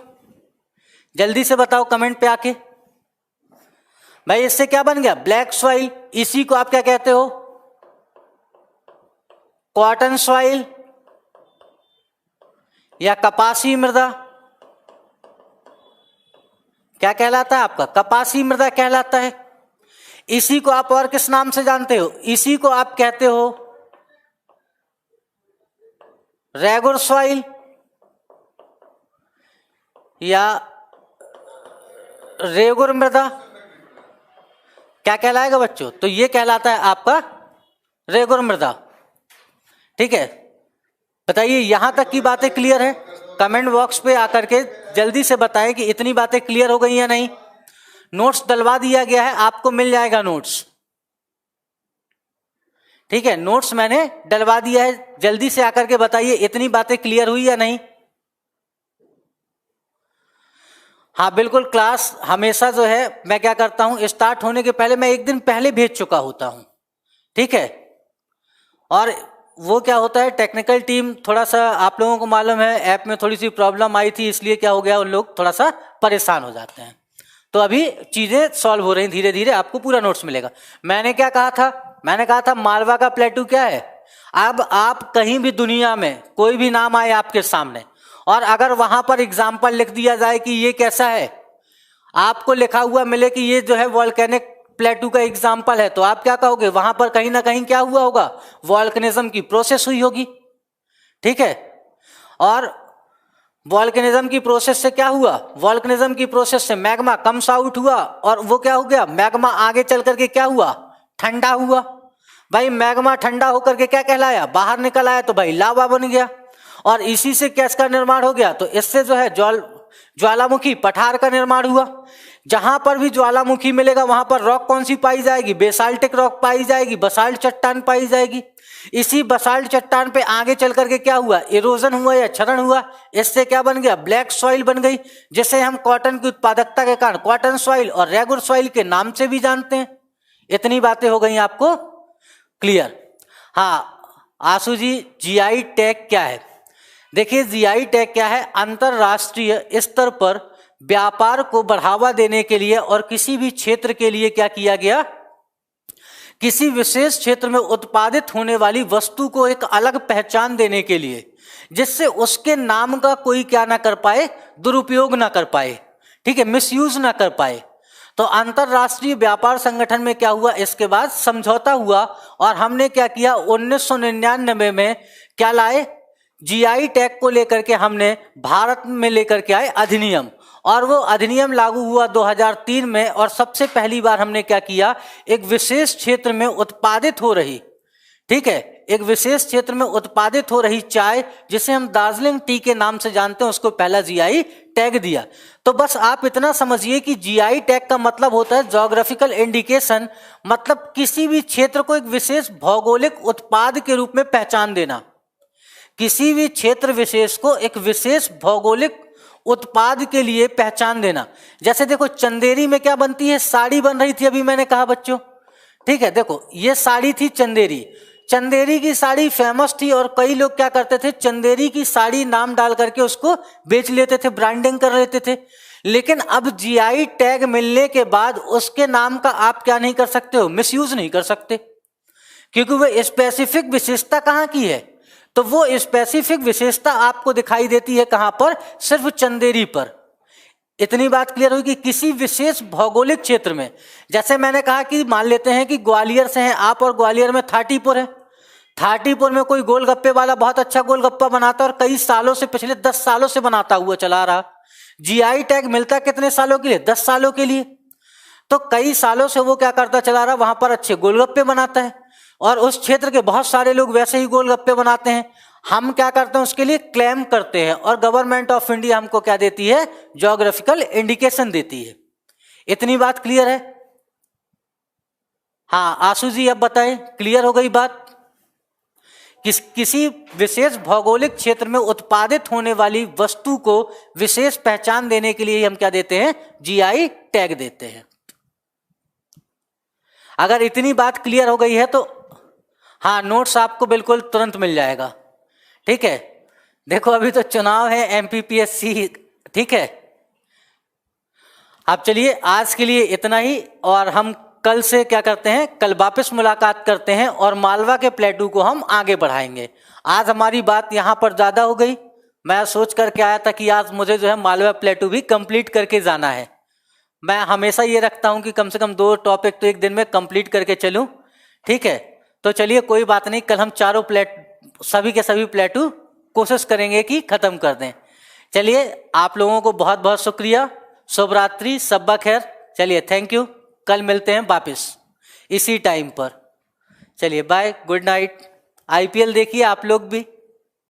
जल्दी से बताओ कमेंट पे आके भाई, इससे क्या बन गया, ब्लैक सॉइल। इसी को आप क्या कहते हो, कॉटन सॉइल या कपासी मृदा। क्या कहलाता है आपका, कपासी मृदा कहलाता है। इसी को आप और किस नाम से जानते हो, इसी को आप कहते हो रेगुर सॉइल या रेगुर मृदा। क्या कहलाएगा बच्चों, तो ये कहलाता है आपका रेगुर मृदा। ठीक है, बताइए यहां तक की बातें क्लियर है, कमेंट बॉक्स पे आकर के जल्दी से बताएं कि इतनी बातें क्लियर हो गई या नहीं। नोट्स डलवा दिया गया है, आपको मिल जाएगा नोट्स। ठीक है, नोट्स मैंने डलवा दिया है, जल्दी से आकर के बताइए इतनी बातें क्लियर हुई या नहीं। हाँ बिल्कुल, क्लास हमेशा जो है मैं क्या करता हूं, स्टार्ट होने के पहले मैं एक दिन पहले भेज चुका होता हूं। ठीक है, और वो क्या होता है, टेक्निकल टीम थोड़ा सा, आप लोगों को मालूम है ऐप में थोड़ी सी प्रॉब्लम आई थी, इसलिए क्या हो गया, उन लोग थोड़ा सा परेशान हो जाते हैं। तो अभी चीजें सॉल्व हो रही हैं धीरे धीरे, आपको पूरा नोट्स मिलेगा। मैंने क्या कहा था, मैंने कहा था मालवा का प्लेटू क्या है। अब आप कहीं भी दुनिया में कोई भी नाम आए आपके सामने, और अगर वहां पर एग्जाम्पल लिख दिया जाए कि ये कैसा है, आपको लिखा हुआ मिले कि ये जो है वॉल्केनिक प्लेटू का एग्जाम्पल है, तो आप क्या कहोगे, वहां पर कहीं ना कहीं क्या हुआ होगा, वॉल्केनिज्म की प्रोसेस हुई होगी। ठीक है, और वॉल्केनिज्म की प्रोसेस से क्या हुआ, वॉल्केनिज्म की प्रोसेस से मैग्मा कम्स आउट हुआ, और वो क्या हो गया, मैग्मा आगे चल करके क्या हुआ, ठंडा हुआ। भाई मैग्मा ठंडा होकर के क्या कहलाया, बाहर निकल आया, तो भाई लावा बन गया, और इसी से गैस का निर्माण हो गया। तो इससे जो है ज्वालामुखी, पठार का निर्माण हुआ। जहां पर भी ज्वालामुखी मिलेगा वहां पर रॉक कौन सी पाई जाएगी? बेसाल्टिक रॉक पाई जाएगी, बसाल्ट चट्टान पाई जाएगी। इसी बसाल्ट चट्टान पे आगे चल करके क्या हुआ? इरोजन हुआ या क्षरण हुआ, इससे क्या बन गया? ब्लैक सॉइल बन गई, जिसे हम कॉटन की उत्पादकता के कारण कॉटन सॉइल और रेगुलर सॉइल के नाम से भी जानते हैं। इतनी बातें हो गई आपको क्लियर। हाँ आशु जी, जीआई टैग क्या है? देखिए जीआई टैग क्या है? अंतरराष्ट्रीय स्तर पर व्यापार को बढ़ावा देने के लिए और किसी भी क्षेत्र के लिए क्या किया गया? किसी विशेष क्षेत्र में उत्पादित होने वाली वस्तु को एक अलग पहचान देने के लिए, जिससे उसके नाम का कोई क्या ना कर पाए? दुरुपयोग ना कर पाए, ठीक है, मिसयूज ना कर पाए। तो अंतरराष्ट्रीय व्यापार संगठन में क्या हुआ? इसके बाद समझौता हुआ और हमने क्या किया? 1999 में क्या लाए? जीआई टैग को लेकर के हमने भारत में लेकर के आए अधिनियम, और वो अधिनियम लागू हुआ 2003 में। और सबसे पहली बार हमने क्या किया? एक विशेष क्षेत्र में उत्पादित हो रही, ठीक है, एक विशेष क्षेत्र में उत्पादित हो रही चाय, जिसे हम दार्जिलिंग टी के नाम से जानते हैं, उसको पहला जीआई टैग दिया। तो बस आप इतना समझिए कि जीआई टैग का मतलब होता है ज्योग्राफिकल इंडिकेशन, मतलब किसी भी क्षेत्र को एक विशेष भौगोलिक उत्पाद के रूप में पहचान देना। किसी भी क्षेत्र विशेष को एक विशेष भौगोलिक उत्पाद के लिए पहचान देना। जैसे देखो चंदेरी में क्या बनती है? साड़ी बन रही थी, अभी मैंने कहा बच्चों, ठीक है। देखो ये साड़ी थी चंदेरी, चंदेरी की साड़ी फेमस थी और कई लोग क्या करते थे? चंदेरी की साड़ी नाम डाल करके उसको बेच लेते थे, ब्रांडिंग कर लेते थे। लेकिन अब जीआई टैग मिलने के बाद उसके नाम का आप क्या नहीं कर सकते हो? मिसयूज नहीं कर सकते, क्योंकि वो स्पेसिफिक विशेषता कहाँ की है? तो वो स्पेसिफिक विशेषता आपको दिखाई देती है कहां पर? सिर्फ चंदेरी पर। इतनी बात क्लियर हुई कि किसी विशेष भौगोलिक क्षेत्र में, जैसे मैंने कहा कि मान लेते हैं कि ग्वालियर से हैं आप और ग्वालियर में थाटीपुर है। थाटीपुर में कोई गोलगप्पे वाला बहुत अच्छा गोलगप्पा बनाता है और कई सालों से, पिछले 10 सालों से बनाता हुआ चला रहा। जीआई टैग मिलता कितने सालों के लिए? 10 सालों के लिए। तो कई सालों से वो क्या करता चला रहा? वहां पर अच्छे गोलगप्पे बनाता है और उस क्षेत्र के बहुत सारे लोग वैसे ही गोलगप्पे बनाते हैं। हम क्या करते हैं? उसके लिए क्लेम करते हैं और गवर्नमेंट ऑफ इंडिया हमको क्या देती है? ज्योग्राफिकल इंडिकेशन देती है। इतनी बात क्लियर है? हाँ आशु जी अब बताएं, क्लियर हो गई बात? किसी विशेष भौगोलिक क्षेत्र में उत्पादित होने वाली वस्तु को विशेष पहचान देने के लिए हम क्या देते हैं? जीआई टैग देते हैं। अगर इतनी बात क्लियर हो गई है तो हाँ नोट्स आपको बिल्कुल तुरंत मिल जाएगा, ठीक है। देखो अभी तो चुनाव है एमपीपीएससी, ठीक है। अब चलिए आज के लिए इतना ही, और हम कल से क्या करते हैं? कल वापस मुलाकात करते हैं और मालवा के प्लेटू को हम आगे बढ़ाएंगे। आज हमारी बात यहाँ पर ज़्यादा हो गई। मैं सोच करके आया था कि आज मुझे जो है मालवा प्लेटू भी कंप्लीट करके जाना है। मैं हमेशा ये रखता हूँ कि कम से कम 2 टॉपिक तो एक दिन में कंप्लीट करके चलूँ, ठीक है। तो चलिए कोई बात नहीं, कल हम चारों सभी के सभी प्लेटू कोशिश करेंगे कि खत्म कर दें। चलिए आप लोगों को बहुत बहुत शुक्रिया, शुभ रात्रि, शब्बा खैर। चलिए थैंक यू, कल मिलते हैं वापस इसी टाइम पर। चलिए बाय, गुड नाइट। आईपीएल देखिए आप लोग भी।